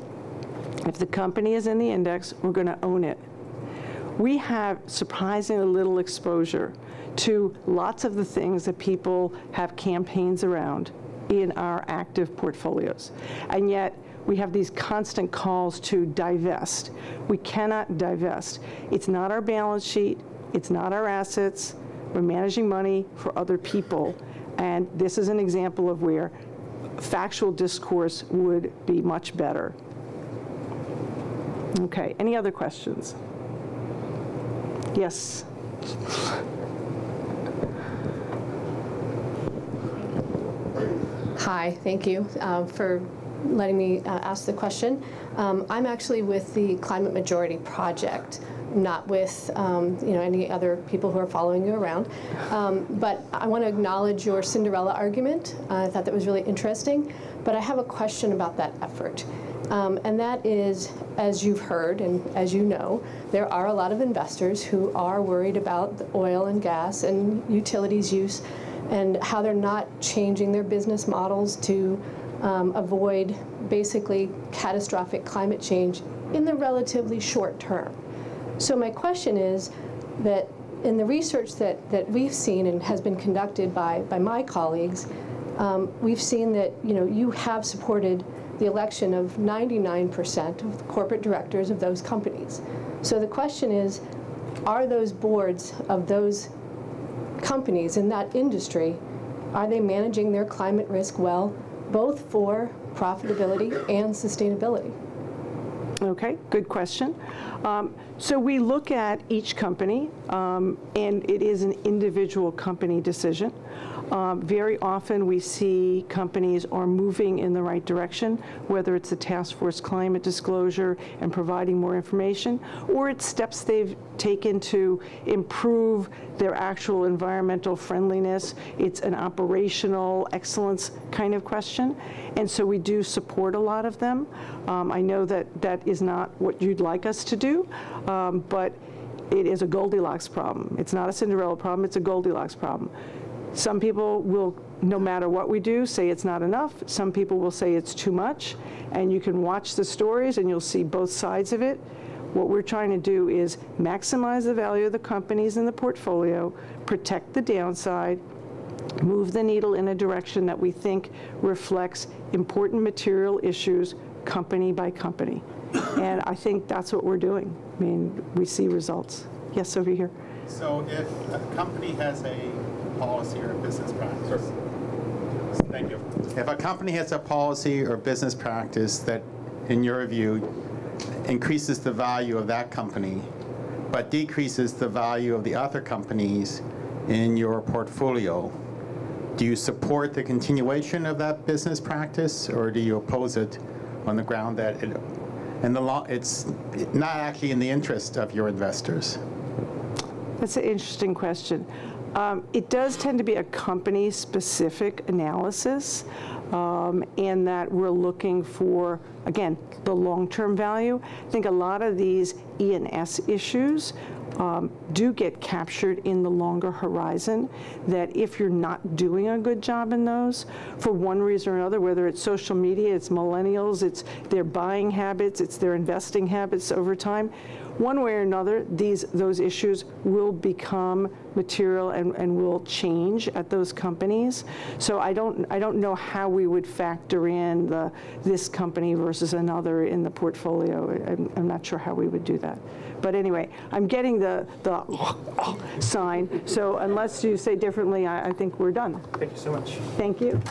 [SPEAKER 8] If the company is in the index, we're going to own it. We have surprisingly little exposure to lots of the things that people have campaigns around in our active portfolios. And yet, we have these constant calls to divest. We cannot divest. It's not our balance sheet. It's not our assets. We're managing money for other people. And this is an example of where factual discourse would be much better. Okay, any other questions? Yes.
[SPEAKER 10] Hi, thank you for letting me ask the question. I'm actually with the Climate Majority Project, not with any other people who are following you around. But I want to acknowledge your Cinderella argument. I thought that was really interesting. But I have a question about that effort. And that is, as you've heard and as you know, there are a lot of investors who are worried about the oil and gas and utilities use and how they're not changing their business models to avoid basically catastrophic climate change in the relatively short term. So my question is that in the research that we've seen and has been conducted by my colleagues, we've seen that you have supported the election of 99% of the corporate directors of those companies. So the question is, are those boards of those companies in that industry, are they managing their climate risk well, both for profitability and sustainability?
[SPEAKER 8] Okay, good question. So we look at each company, and it is an individual company decision. Very often we see companies are moving in the right direction, whether it's a task force climate disclosure and providing more information, or it's steps they've taken to improve their actual environmental friendliness. It's an operational excellence kind of question. And so we do support a lot of them. I know that that is not what you'd like us to do, but it is a Goldilocks problem. It's not a Cinderella problem, it's a Goldilocks problem. Some people will, no matter what we do, say it's not enough. Some people will say it's too much. And you can watch the stories and you'll see both sides of it. What we're trying to do is maximize the value of the companies in the portfolio, protect the downside, move the needle in a direction that we think reflects important material issues company by company. And I think that's what we're doing. I mean, we see results. Yes, over here.
[SPEAKER 11] So if a company has a policy or a business practice. Thank you. If a company has a policy or business practice that, in your view, increases the value of that company, but decreases the value of the other companies in your portfolio, do you support the continuation of that business practice, or do you oppose it on the ground that it's not actually in the interest of your investors?
[SPEAKER 8] That's an interesting question. It does tend to be a company-specific analysis, and that we're looking for, again, the long-term value. I think a lot of these E&S issues do get captured in the longer horizon, that if you're not doing a good job in those, for one reason or another, whether it's social media, it's millennials, it's their buying habits, it's their investing habits over time, one way or another, those issues will become material and will change at those companies. So I don't know how we would factor in this company versus another in the portfolio. I'm not sure how we would do that. But anyway, I'm getting the sign. So unless you say differently, I think we're done.
[SPEAKER 5] Thank you so much.
[SPEAKER 8] Thank you.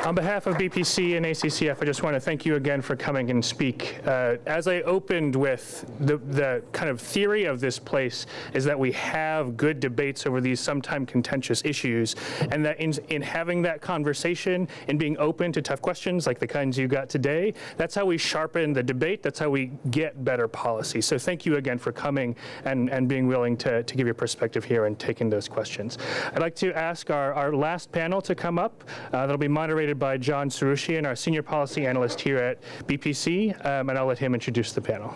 [SPEAKER 5] On behalf of BPC and ACCF, I just want to thank you again for coming and speak. As I opened with, the kind of theory of this place is that we have good debates over these sometimes contentious issues, and that in having that conversation and being open to tough questions like the kinds you got today, that's how we sharpen the debate, that's how we get better policy. So thank you again for coming and being willing to give your perspective here and taking those questions. I'd like to ask our last panel to come up. That'll be moderated by John Sarushian, our Senior Policy Analyst here at BPC, and I'll let him introduce the panel.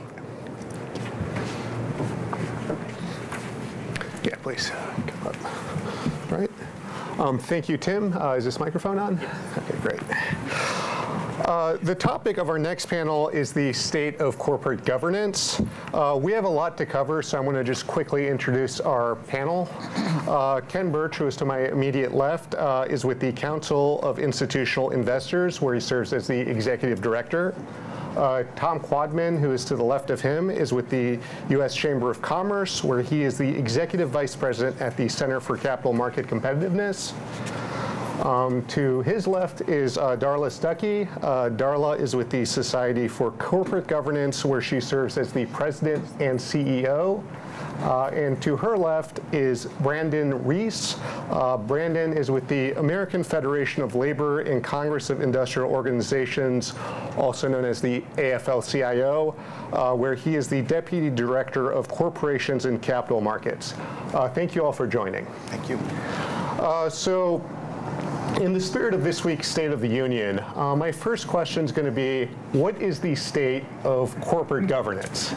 [SPEAKER 2] Yeah, please. Come up. All right. Thank you, Tim. Is this microphone on? Okay, great. The topic of our next panel is the state of corporate governance. We have a lot to cover, so I'm going to just quickly introduce our panel. Ken Birch, who is to my immediate left, is with the Council of Institutional Investors, where he serves as the executive director. Tom Quadman, who is to the left of him, is with the U.S. Chamber of Commerce, where he is the executive vice president at the Center for Capital Market Competitiveness. To his left is Darla Stuckey. Darla is with the Society for Corporate Governance, where she serves as the president and CEO. And to her left is Brandon Reese. Brandon is with the American Federation of Labor and Congress of Industrial Organizations, also known as the AFL-CIO, where he is the Deputy Director of Corporations and Capital Markets. Thank you all for joining.
[SPEAKER 7] Thank you.
[SPEAKER 2] So
[SPEAKER 12] In the spirit of this week's State of the Union, my first question is going to be, what is the state of corporate governance?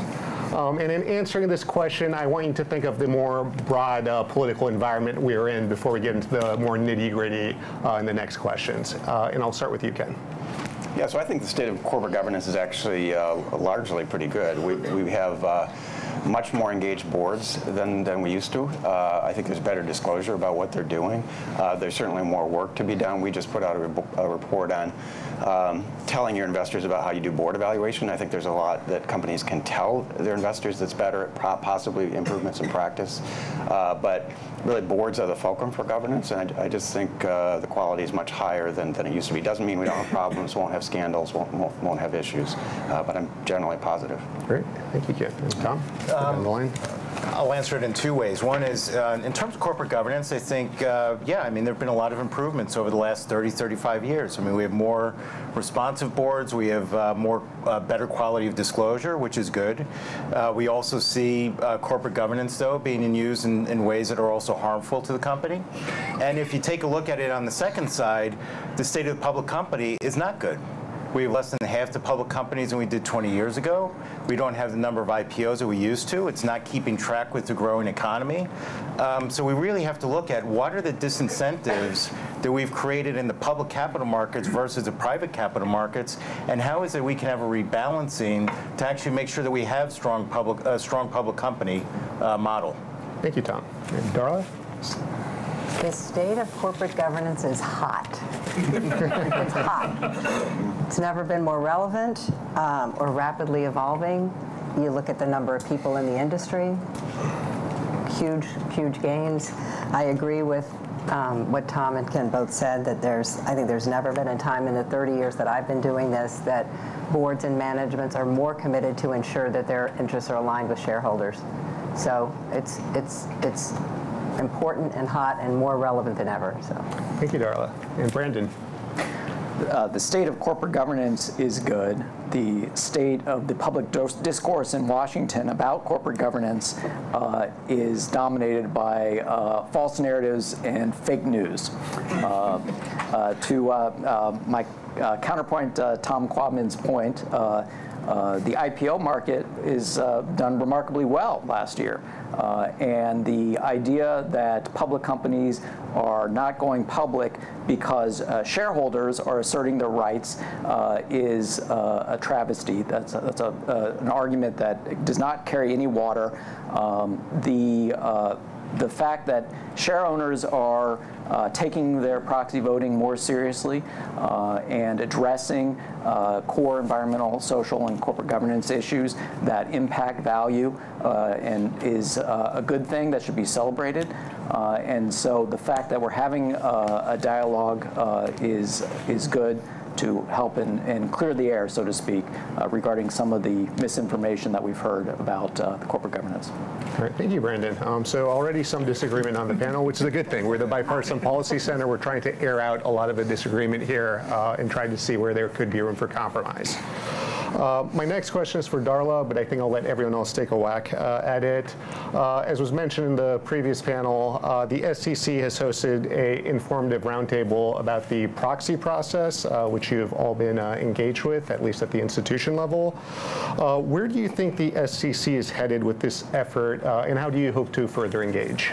[SPEAKER 12] And in answering this question, I want you to think of the more broad political environment we're in before we get into the more nitty-gritty in the next questions. And I'll start with you, Ken.
[SPEAKER 13] Yeah, so I think the state of corporate governance is actually largely pretty good. We have much more engaged boards than we used to. I think there's better disclosure about what they're doing. There's certainly more work to be done. We just put out a report on telling your investors about how you do board evaluation. I think there's a lot that companies can tell their investors that's better at possibly improvements in practice. But really, boards are the fulcrum for governance, and I just think the quality is much higher than it used to be. Doesn't mean we don't have problems, won't have scandals, won't have issues, but I'm generally positive.
[SPEAKER 12] Great. Thank you, Ken. And Tom, on the line.
[SPEAKER 14] I'll answer it in two ways. One is, in terms of corporate governance, I think, yeah, I mean, there have been a lot of improvements over the last 30, 35 years. I mean, we have more responsive boards. We have more better quality of disclosure, which is good. We also see corporate governance, though, being used in ways that are also harmful to the company. And if you take a look at it on the second side, the state of the public company is not good. We have less than half the public companies than we did 20 years ago. We don't have the number of IPOs that we used to. It's not keeping track with the growing economy. So we really have to look at what are the disincentives that we've created in the public capital markets versus the private capital markets, and how is it we can have a rebalancing to actually make sure that we have strong public company model.
[SPEAKER 12] Thank you, Tom. And Darla?
[SPEAKER 15] The state of corporate governance is hot. It's hot. It's never been more relevant or rapidly evolving. You look at the number of people in the industry, huge gains. I agree with what Tom and Ken both said, that I think there's never been a time in the 30 years that I've been doing this that boards and managements are more committed to ensure that their interests are aligned with shareholders. So it's important and hot and more relevant than ever. So,
[SPEAKER 12] thank you, Darla. And Brandon.
[SPEAKER 16] The state of corporate governance is good. The state of the public discourse in Washington about corporate governance is dominated by false narratives and fake news. To my counterpoint, Tom Quadman's point, the IPO market is done remarkably well last year. And the idea that public companies are not going public because shareholders are asserting their rights is a travesty. That's an argument that does not carry any water. The fact that share owners are taking their proxy voting more seriously and addressing core environmental, social, and corporate governance issues that impact value and is a good thing that should be celebrated. And so the fact that we're having a dialogue is good to help and clear the air, so to speak, regarding some of the misinformation that we've heard about the corporate governance.
[SPEAKER 12] All right, thank you, Brandon. So already some disagreement on the panel, which is a good thing. We're the Bipartisan Policy Center. We're trying to air out a lot of the disagreement here and try to see where there could be room for compromise. My next question is for Darla, but I think I'll let everyone else take a whack at it. As was mentioned in the previous panel, the SEC has hosted an informative roundtable about the proxy process, which you have all been engaged with, at least at the institution level. Where do you think the SEC is headed with this effort, and how do you hope to further engage?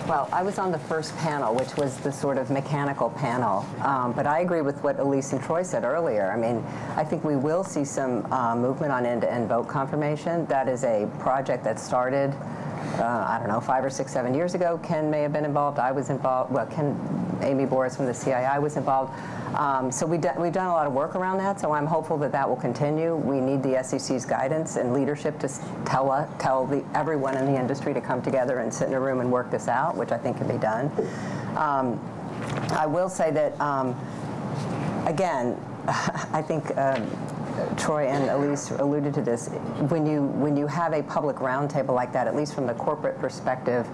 [SPEAKER 15] Well, I was on the first panel, which was the sort of mechanical panel, but I agree with what Elise and Troy said earlier. I mean, I think we will see some movement on end-to-end vote confirmation. That is a project that started, I don't know, 5 or 6, 7 years ago. Ken may have been involved. I was involved. Well, Amy Boris from the CII was involved. So we've done a lot of work around that, so I'm hopeful that that will continue. We need the SEC's guidance and leadership to tell everyone in the industry to come together and sit in a room and work this out, which I think can be done. I will say that, again, I think Troy and Elise alluded to this. When you have a public roundtable like that, at least from the corporate perspective,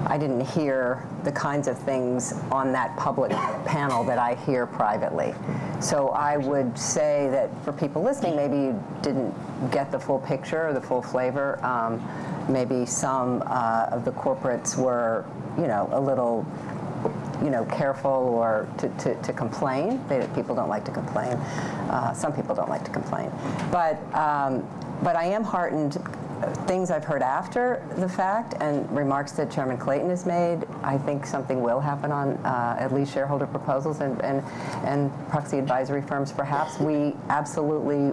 [SPEAKER 15] I didn't hear the kinds of things on that public panel that I hear privately. So I would say that for people listening, maybe you didn't get the full picture or the full flavor. Maybe some of the corporates were, a little careful or to complain. People don't like to complain. Some people don't like to complain. But I am heartened. Things I've heard after the fact and remarks that Chairman Clayton has made, I think something will happen on at least shareholder proposals and proxy advisory firms. Perhaps we absolutely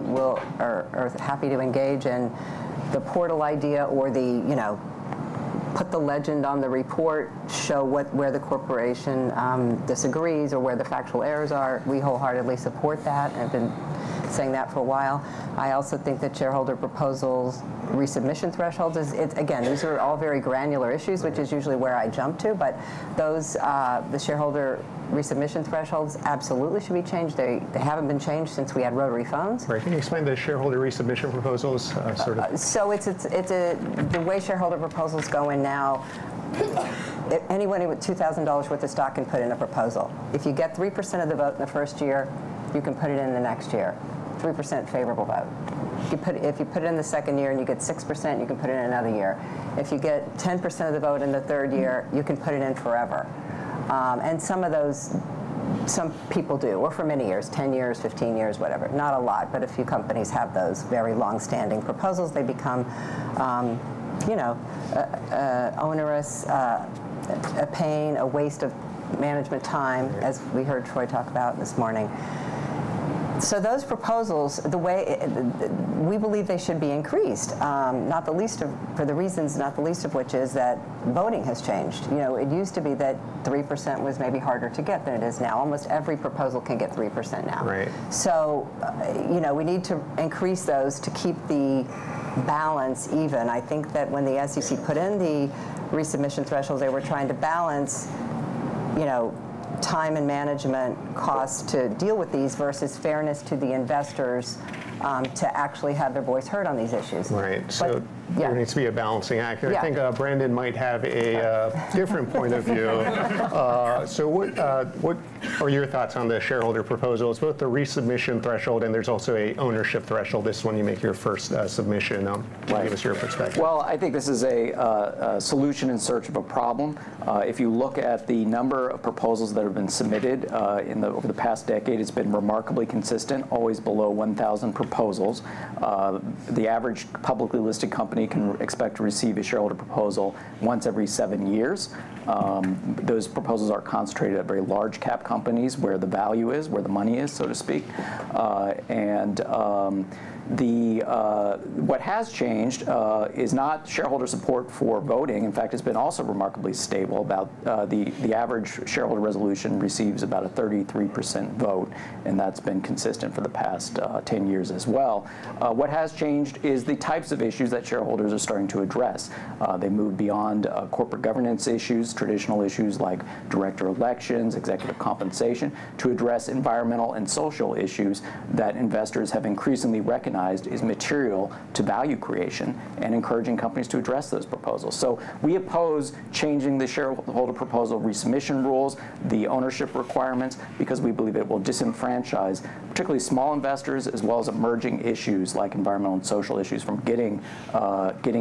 [SPEAKER 15] are happy to engage in the portal idea or the, put the legend on the report, show where the corporation disagrees or where the factual errors are. We wholeheartedly support that and have been saying that for a while. I also think that shareholder proposals, resubmission thresholds, again, these are all very granular issues, which is usually where I jump to, but those, the shareholder resubmission thresholds absolutely should be changed. They haven't been changed since we had rotary phones.
[SPEAKER 12] Right. Can you explain the shareholder resubmission proposals?
[SPEAKER 15] So the way shareholder proposals go in now, anyone with $2,000 worth of stock can put in a proposal. If you get 3% of the vote in the first year, you can put it in the next year. 3% favorable vote. If you put it in the second year and you get 6%, you can put it in another year. If you get 10% of the vote in the third year, you can put it in forever. And some of those, some people do, or for many years, 10 years, 15 years, whatever. Not a lot, but a few companies have those very long-standing proposals. They become, onerous, a pain, a waste of management time, as we heard Troy talk about this morning. So those proposals, we believe they should be increased, for the reasons not the least of which is that voting has changed. It used to be that 3% was maybe harder to get than it is now. Almost every proposal can get 3% now.
[SPEAKER 12] Right.
[SPEAKER 15] So, we need to increase those to keep the balance even. I think that when the SEC put in the resubmission thresholds, they were trying to balance, time and management costs to deal with these versus fairness to the investors to actually have their voice heard on these issues.
[SPEAKER 12] Right. So there needs to be a balancing act. I think Brandon might have a different point of view. So what are your thoughts on the shareholder proposal? It's both the resubmission threshold and there's also a ownership threshold. This is when you make your first submission. Give us your perspective.
[SPEAKER 16] Well, I think this is a solution in search of a problem. If you look at the number of proposals that have been submitted over the past decade, it's been remarkably consistent, always below 1,000 proposals. The average publicly listed company can expect to receive a shareholder proposal once every 7 years. Those proposals are concentrated at very large cap companies where the value is, where the money is, so to speak. What has changed is not shareholder support for voting. In fact, it's been also remarkably stable. About the average shareholder resolution receives about a 33% vote, and that's been consistent for the past 10 years as well. What has changed is the types of issues that shareholders are starting to address. They move beyond corporate governance issues, traditional issues like director elections, executive compensation, to address environmental and social issues that investors have increasingly recognized is material to value creation and encouraging companies to address those proposals. So we oppose changing the shareholder proposal resubmission rules, the ownership requirements, because we believe it will disenfranchise particularly small investors as well as emerging issues like environmental and social issues from getting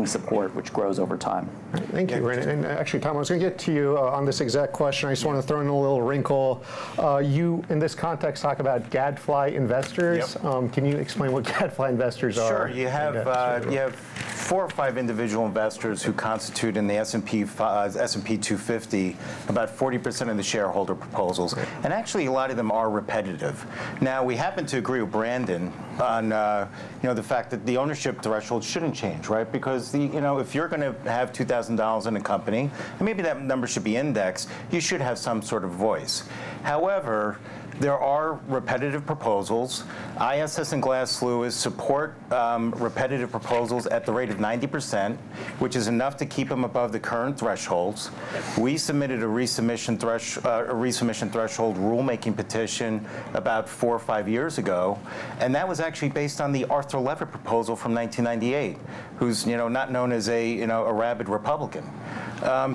[SPEAKER 16] support, which grows over time.
[SPEAKER 12] Thank you, Brandon. And actually, Tom, I was going to get to you on this exact question. I just want to throw in a little wrinkle. You, in this context, talk about gadfly investors. Yep. Can you explain what gadfly investors are?
[SPEAKER 14] Sure. You have 4 or 5 individual investors who constitute in the S&P 250 about 40% of the shareholder proposals, and actually a lot of them are repetitive. Now we happen to agree with Brandon on the fact that the ownership threshold shouldn't change, right? Because if you're going to have $2,000 in a company, and maybe that number should be indexed, you should have some sort of voice. However, there are repetitive proposals. ISS and Glass Lewis support repetitive proposals at the rate of 90%, which is enough to keep them above the current thresholds. We submitted a resubmission threshold rulemaking petition about 4 or 5 years ago, and that was actually based on the Arthur Levitt proposal from 1998, who's not known as a rabid Republican.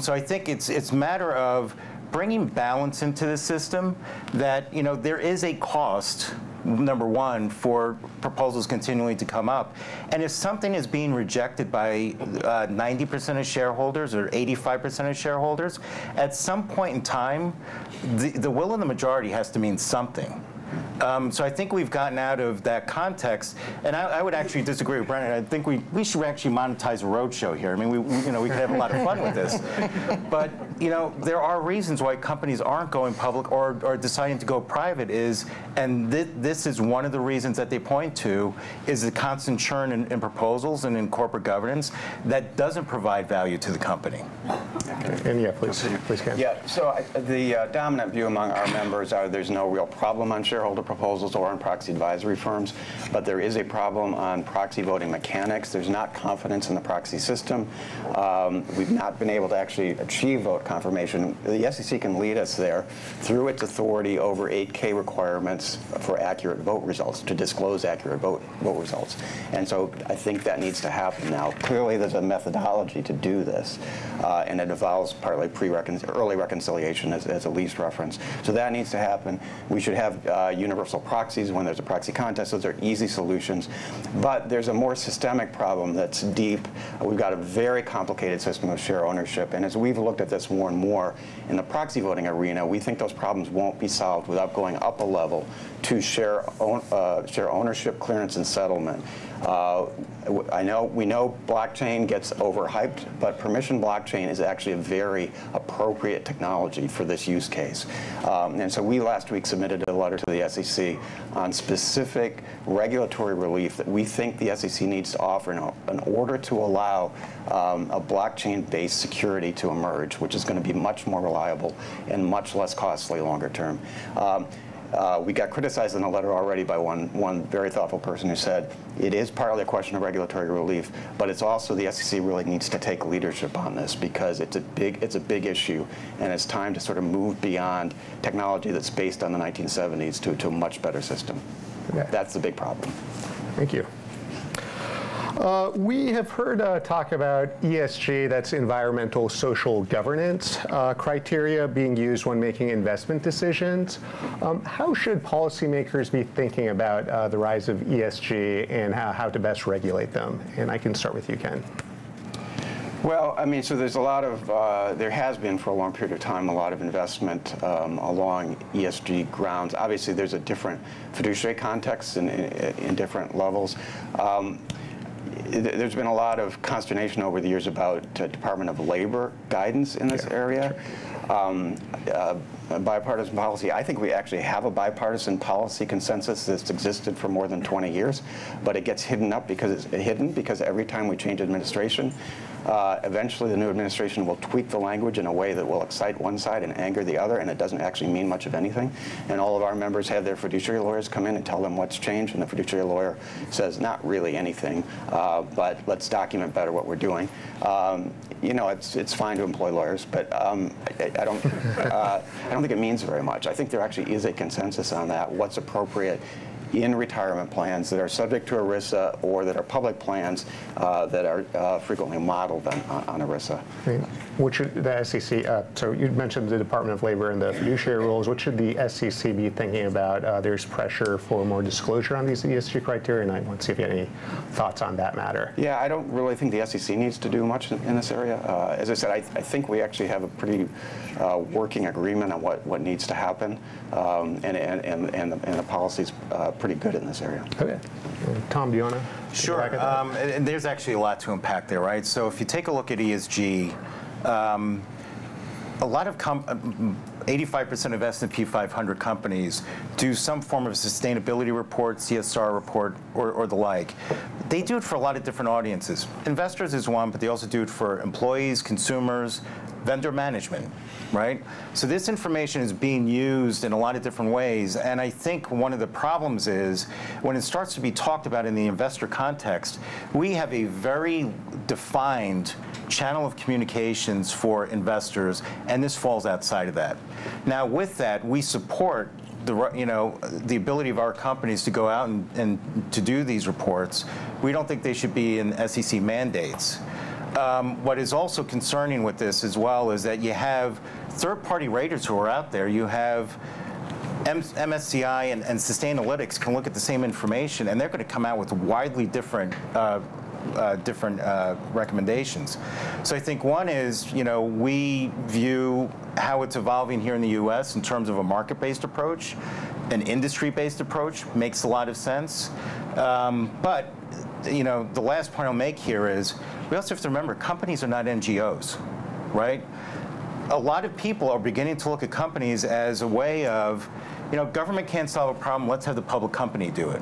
[SPEAKER 14] So I think it's a matter of bringing balance into the system, that there is a cost number one, for proposals continuing to come up. And if something is being rejected by 90% of shareholders or 85% of shareholders, at some point in time, the will of the majority has to mean something. So I think we've gotten out of that context, and I would actually disagree with Brennan. I think we should actually monetize a roadshow here. I mean, we could have a lot of fun with this, but there are reasons why companies aren't going public or deciding to go private. And this is one of the reasons that they point to, is the constant churn in proposals and in corporate governance that doesn't provide value to the company.
[SPEAKER 12] And yeah, please, Ken.
[SPEAKER 13] Yeah. So the dominant view among our members are there's no real problem on shareholder proposals or on proxy advisory firms, but there is a problem on proxy voting mechanics. There's not confidence in the proxy system. We've not been able to actually achieve vote confirmation. The SEC can lead us there through its authority over 8K requirements for accurate vote results, to disclose accurate vote results. And so I think that needs to happen now. Clearly there's a methodology to do this, and it involves partly early reconciliation as a least reference. So that needs to happen. We should have universal proxies when there's a proxy contest. Those are easy solutions. But there's a more systemic problem that's deep. We've got a very complicated system of share ownership. And as we've looked at this more and more in the proxy voting arena, we think those problems won't be solved without going up a level to share ownership, clearance, and settlement. We know blockchain gets overhyped, but permission blockchain is actually a very appropriate technology for this use case. And so we last week submitted a letter to the SEC on specific regulatory relief that we think the SEC needs to offer in order to allow a blockchain-based security to emerge, which is going to be much more reliable and much less costly longer term. We got criticized in the letter already by one very thoughtful person who said it is partly a question of regulatory relief, but it's also the SEC really needs to take leadership on this, because it's a big issue, and it's time to sort of move beyond technology that's based on the 1970s to a much better system. Okay. That's the big problem.
[SPEAKER 12] Thank you. We have heard talk about ESG, that's environmental social governance, criteria being used when making investment decisions. How should policymakers be thinking about the rise of ESG and how to best regulate them? And I can start with you, Ken.
[SPEAKER 13] Well, I mean, so there's a lot of, there has been for a long period of time a lot of investment along ESG grounds. Obviously, there's a different fiduciary context in different levels. There's been a lot of consternation over the years about Department of Labor guidance in this area. Bipartisan policy, I think we actually have a bipartisan policy consensus that's existed for more than 20 years, but it gets hidden because every time we change administration, eventually the new administration will tweak the language in a way that will excite one side and anger the other, and it doesn't actually mean much of anything. And all of our members have their fiduciary lawyers come in and tell them what's changed, and the fiduciary lawyer says not really anything, but let's document better what we're doing. It's fine to employ lawyers, but I don't think it means very much. I think there actually is a consensus on that, what's appropriate in retirement plans that are subject to ERISA or that are public plans that are frequently modeled on ERISA.
[SPEAKER 12] What should the SEC, so you mentioned the Department of Labor and the fiduciary rules, what should the SEC be thinking about? There's pressure for more disclosure on these ESG criteria, and I want to see if you have any thoughts on that matter.
[SPEAKER 13] Yeah, I don't really think the SEC needs to do much in this area. As I said, I think we actually have a pretty working agreement on what needs to happen, and the policy's pretty good in this area.
[SPEAKER 12] Okay. Tom, do you want to?
[SPEAKER 14] Sure. And there's actually a lot to unpack there, right? So if you take a look at ESG, a lot of 85% of S&P 500 companies do some form of sustainability report, CSR report, or the like. They do it for a lot of different audiences. Investors is one, but they also do it for employees, consumers, vendor management, right? So this information is being used in a lot of different ways, and I think one of the problems is when it starts to be talked about in the investor context, we have a very defined channel of communications for investors, and this falls outside of that. Now, with that, we support the ability of our companies to go out and to do these reports. We don't think they should be in SEC mandates. What is also concerning with this as well is that you have third-party raters who are out there. You have MSCI and Sustainalytics can look at the same information, and they're going to come out with widely different recommendations. So I think one is, we view how it's evolving here in the U.S. in terms of a market-based approach. An industry-based approach makes a lot of sense. But the last point I'll make here is we also have to remember companies are not NGOs, right? A lot of people are beginning to look at companies as a way of, government can't solve a problem, let's have the public company do it.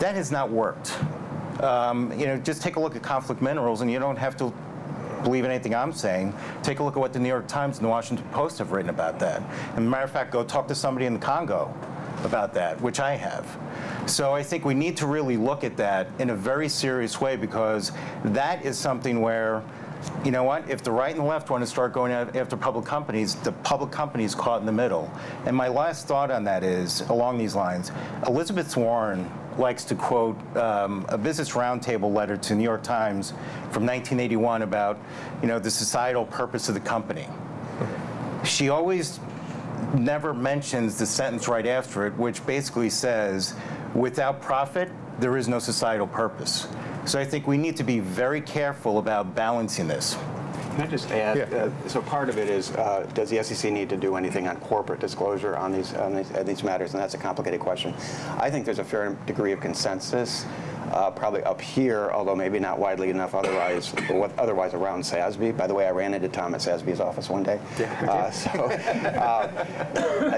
[SPEAKER 14] That has not worked. Just take a look at conflict minerals, and you don't have to believe anything I'm saying. Take a look at what the New York Times and the Washington Post have written about that. And as a matter of fact, go talk to somebody in the Congo about that, which I have. So I think we need to really look at that in a very serious way, because that is something where, you know what, if the right and the left want to start going after public companies, the public company is caught in the middle. And my last thought on that is, along these lines, Elizabeth Warren likes to quote a Business Roundtable letter to the New York Times from 1981 about, the societal purpose of the company. She always never mentions the sentence right after it, which basically says, without profit, there is no societal purpose. So I think we need to be very careful about balancing this.
[SPEAKER 13] Can I just add, so part of it is, does the SEC need to do anything on corporate disclosure on these matters? And that's a complicated question. I think there's a fair degree of consensus, probably up here, although maybe not widely enough otherwise around SASB. By the way, I ran into Tom at SASB's office one day.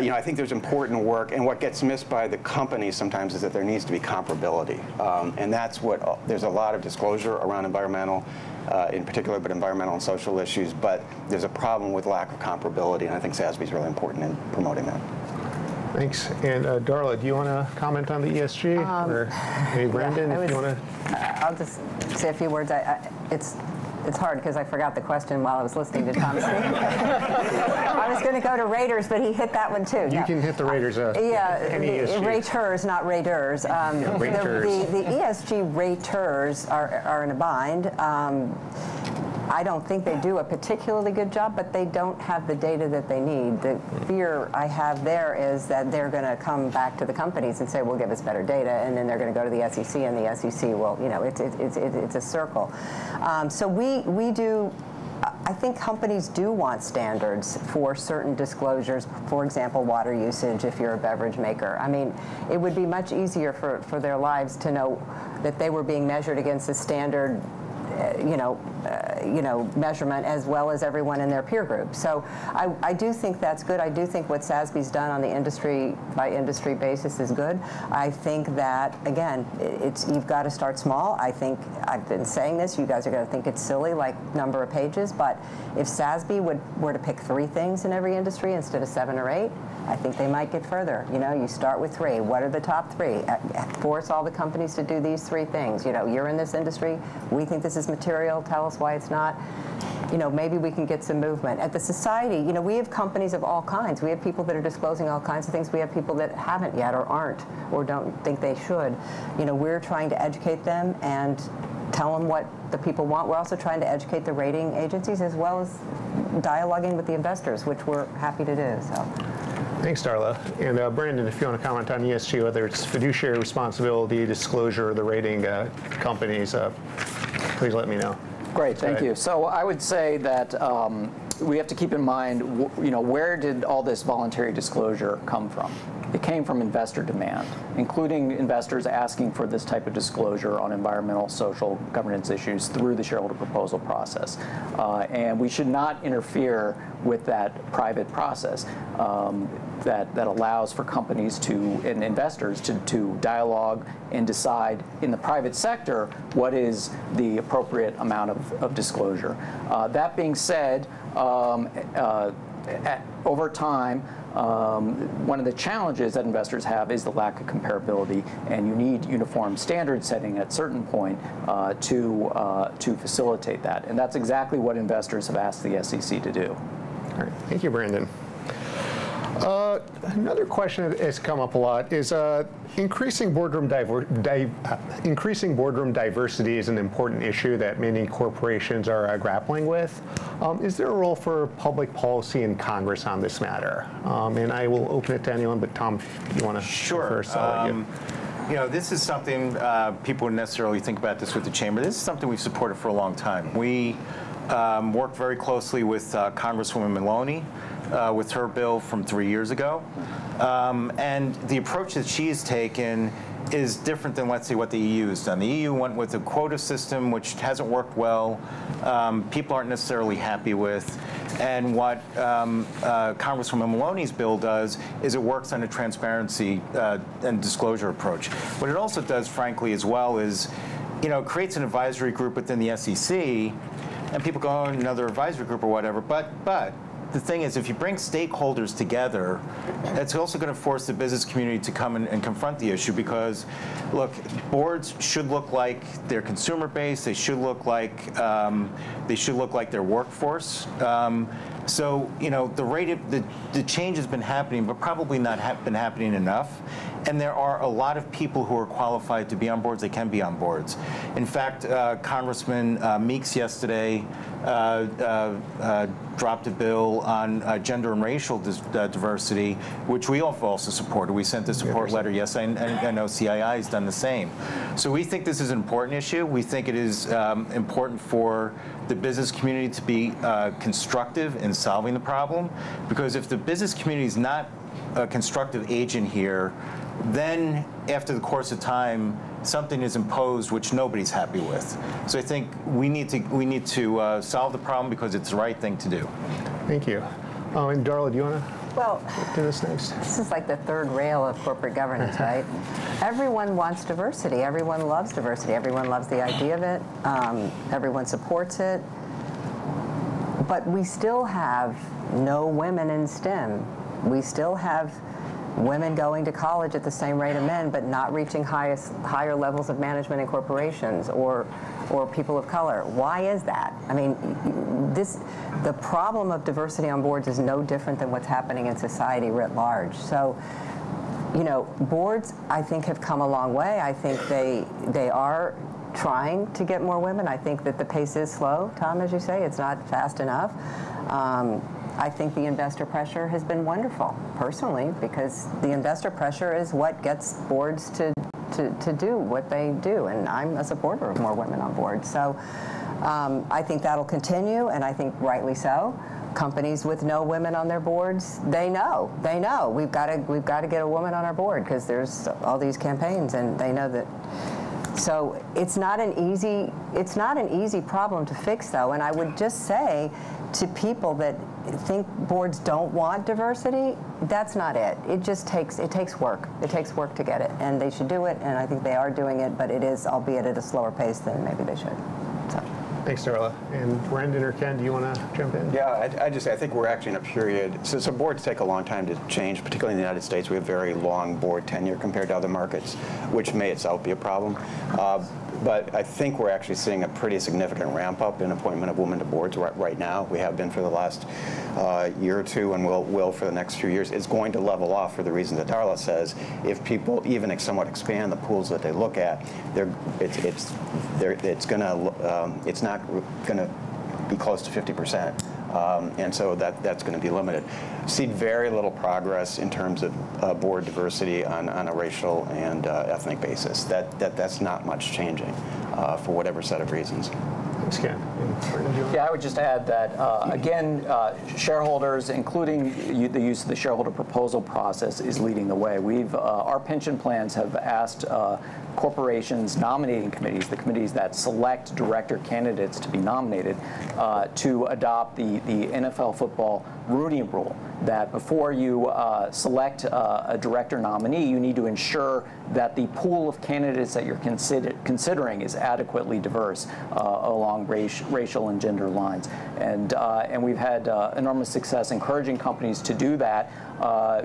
[SPEAKER 13] I think there's important work, and what gets missed by the companies sometimes is that there needs to be comparability. And that's what, there's a lot of disclosure around environmental, in particular, but environmental and social issues, but there's a problem with lack of comparability, and I think SASB is really important in promoting that.
[SPEAKER 12] Thanks. And Darla, do you want to comment on the ESG? Or maybe Brandon, if you want to?
[SPEAKER 15] I'll just say a few words. It's hard because I forgot the question while I was listening to Tom speak. I was going to go to raters, but he hit that one too.
[SPEAKER 12] You can hit the raters.
[SPEAKER 15] Raters, not raters. The ESG raters are in a bind. I don't think they do a particularly good job, but they don't have the data that they need. The fear I have there is that they're going to come back to the companies and say, well, give us better data, and then they're going to go to the SEC, and the SEC will, it's a circle. So we do, I think companies do want standards for certain disclosures, for example, water usage if you're a beverage maker. I mean, it would be much easier for their lives to know that they were being measured against a standard measurement as well as everyone in their peer group. So I do think that's good. I do think what SASB's done on the industry by industry basis is good. I think that, again, you've got to start small. I think I've been saying this. You guys are going to think it's silly, like number of pages, but if SASB were to pick 3 things in every industry instead of 7 or 8, I think they might get further. You start with 3. What are the top 3? Force all the companies to do these 3 things. You're in this industry. We think this is material. Tell us why it's not. Maybe we can get some movement. At the society, we have companies of all kinds. We have people that are disclosing all kinds of things. We have people that haven't yet or aren't or don't think they should. We're trying to educate them and tell them what the people want. We're also trying to educate the rating agencies as well as dialoguing with the investors, which we're happy to do. So.
[SPEAKER 12] Thanks, Darla. And Brandon, if you want to comment on ESG, whether it's fiduciary responsibility, disclosure, the rating companies, please let me know.
[SPEAKER 16] Great, thank you. So I would say that we have to keep in mind, where did all this voluntary disclosure come from? It came from investor demand, including investors asking for this type of disclosure on environmental, social, governance issues through the shareholder proposal process. And we should not interfere with that private process that allows for companies and investors to dialogue and decide in the private sector what is the appropriate amount of disclosure. That being said, over time, one of the challenges that investors have is the lack of comparability, and you need uniform standard setting at a certain point to facilitate that. And that's exactly what investors have asked the SEC to do.
[SPEAKER 12] All right. Thank you, Brandon. Another question that has come up a lot is increasing boardroom diversity is an important issue that many corporations are grappling with. Is there a role for public policy in Congress on this matter? And I will open it to anyone, but Tom, if you want to
[SPEAKER 14] Sure.
[SPEAKER 12] go first, I'll let you.
[SPEAKER 14] You know, this is something people wouldn't necessarily think about this with the chamber. This is something we've supported for a long time. We worked very closely with Congresswoman Maloney with her bill from 3 years ago. And the approach that she's taken is different than, let's say, what the EU has done. The EU went with a quota system, which hasn't worked well. People aren't necessarily happy with. And what Congresswoman Maloney's bill does is it works on a transparency and disclosure approach. What it also does, frankly, as well is, you know, creates an advisory group within the SEC, and people go on another advisory group or whatever. But the thing is, if you bring stakeholders together, it's also going to force the business community to come and confront the issue, because, look, boards should look like their consumer base. They should look like their workforce. So, you know, the change has been happening, but probably not been happening enough. And there are a lot of people who are qualified to be on boards. They can be on boards. In fact, Congressman Meeks yesterday dropped a bill on gender and racial diversity, which we have also supported. We sent a support letter. Yes, I know CII has done the same. So we think this is an important issue. We think it is important for the business community to be constructive in solving the problem, because if the business community is not a constructive agent here, then after the course of time, something is imposed which nobody's happy with. So I think we need to solve the problem because it's the right thing to do.
[SPEAKER 12] Thank you. And Darla, do you want to do this next?
[SPEAKER 15] This is like the third rail of corporate governance, right? Everyone wants diversity. Everyone loves diversity. Everyone loves the idea of it. Everyone supports it. But we still have no women in STEM. We still have women going to college at the same rate of men, but not reaching higher levels of management in corporations, or people of color. Why is that? I mean, the problem of diversity on boards is no different than what's happening in society writ large. So, you know, boards, I think, have come a long way. I think they are trying to get more women. I think that the pace is slow, Tom, as you say. It's not fast enough. I think the investor pressure has been wonderful, personally, because the investor pressure is what gets boards to do what they do, and I'm a supporter of more women on boards. So I think that'll continue, and I think rightly so. Companies with no women on their boards, they know we've got to get a woman on our board because there's all these campaigns, and they know that. So it's not an easy problem to fix, though, and I would just say to people that think boards don't want diversity, that's not it. It takes work. It takes work to get it, and they should do it, and I think they are doing it, but it is, albeit at a slower pace than maybe they should. So.
[SPEAKER 12] Thanks, Darla. And Brendan or Ken, do you want to jump in?
[SPEAKER 13] Yeah, I just say I think we're actually in a period. So boards take a long time to change, particularly in the United States. We have very long board tenure compared to other markets, which may itself be a problem. But I think we're actually seeing a pretty significant ramp up in appointment of women to boards right now. We have been for the last year or two, and will for the next few years. It's going to level off for the reason that Darla says. If people even somewhat expand the pools that they look at, it's not going to be close to 50%. And so that's going to be limited. See very little progress in terms of board diversity on a racial and ethnic basis. That's not much changing for whatever set of reasons.
[SPEAKER 12] Thanks, Ken.
[SPEAKER 16] Yeah, I would just add that, again, shareholders, including the use of the shareholder proposal process, is leading the way. Our pension plans have asked corporations nominating committees, the committees that select director candidates to be nominated, to adopt the NFL football Rooney Rule, that before you select a director nominee, you need to ensure that the pool of candidates that you're considering is adequately diverse along racial and gender lines. And we've had enormous success encouraging companies to do that,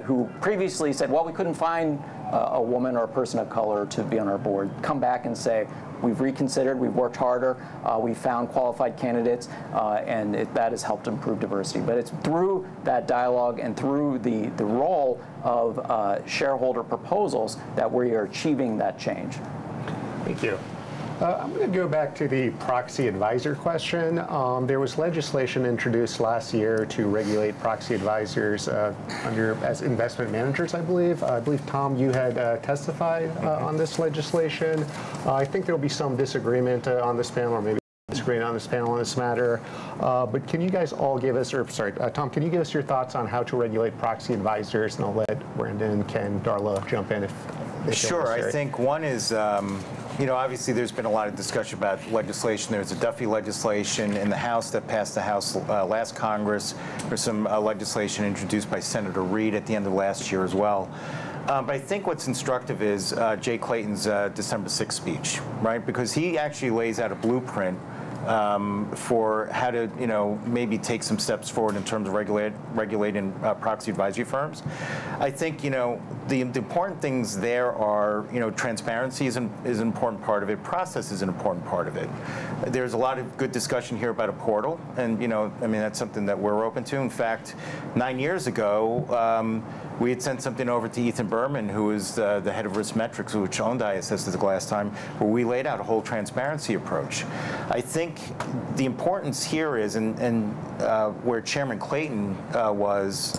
[SPEAKER 16] who previously said, well, we couldn't find a woman or a person of color to be on our board, come back and say, we've reconsidered, we've worked harder, we've found qualified candidates, and that has helped improve diversity. But it's through that dialogue and through the role of shareholder proposals that we are achieving that change.
[SPEAKER 12] Thank you. I'm going to go back to the proxy advisor question. There was legislation introduced last year to regulate proxy advisors as investment managers, I believe. I believe, Tom, you had testified on this legislation. I think there will be some disagreement on this panel, or maybe disagreeing on this panel on this matter. But can you guys all give us, or sorry, Tom, can you give us your thoughts on how to regulate proxy advisors? And I'll let Brandon, Ken, Darla jump in if they feel
[SPEAKER 14] Sure.
[SPEAKER 12] necessary.
[SPEAKER 14] I think one is, you know, obviously there's been a lot of discussion about legislation. There's a Duffy legislation in the House that passed the House last Congress. There's some legislation introduced by Senator Reid at the end of last year as well. But I think what's instructive is Jay Clayton's December 6th speech, right? Because he actually lays out a blueprint for how to, you know, maybe take some steps forward in terms of regulating proxy advisory firms. I think, you know, the important things there are, you know, transparency is an important part of it. Process is an important part of it. There's a lot of good discussion here about a portal, and, you know, I mean, that's something that we're open to. In fact, 9 years ago, we had sent something over to Ethan Berman, who is the head of risk metrics, which owned ISS at the last time, where we laid out a whole transparency approach. I think the importance here is, and where Chairman Clayton was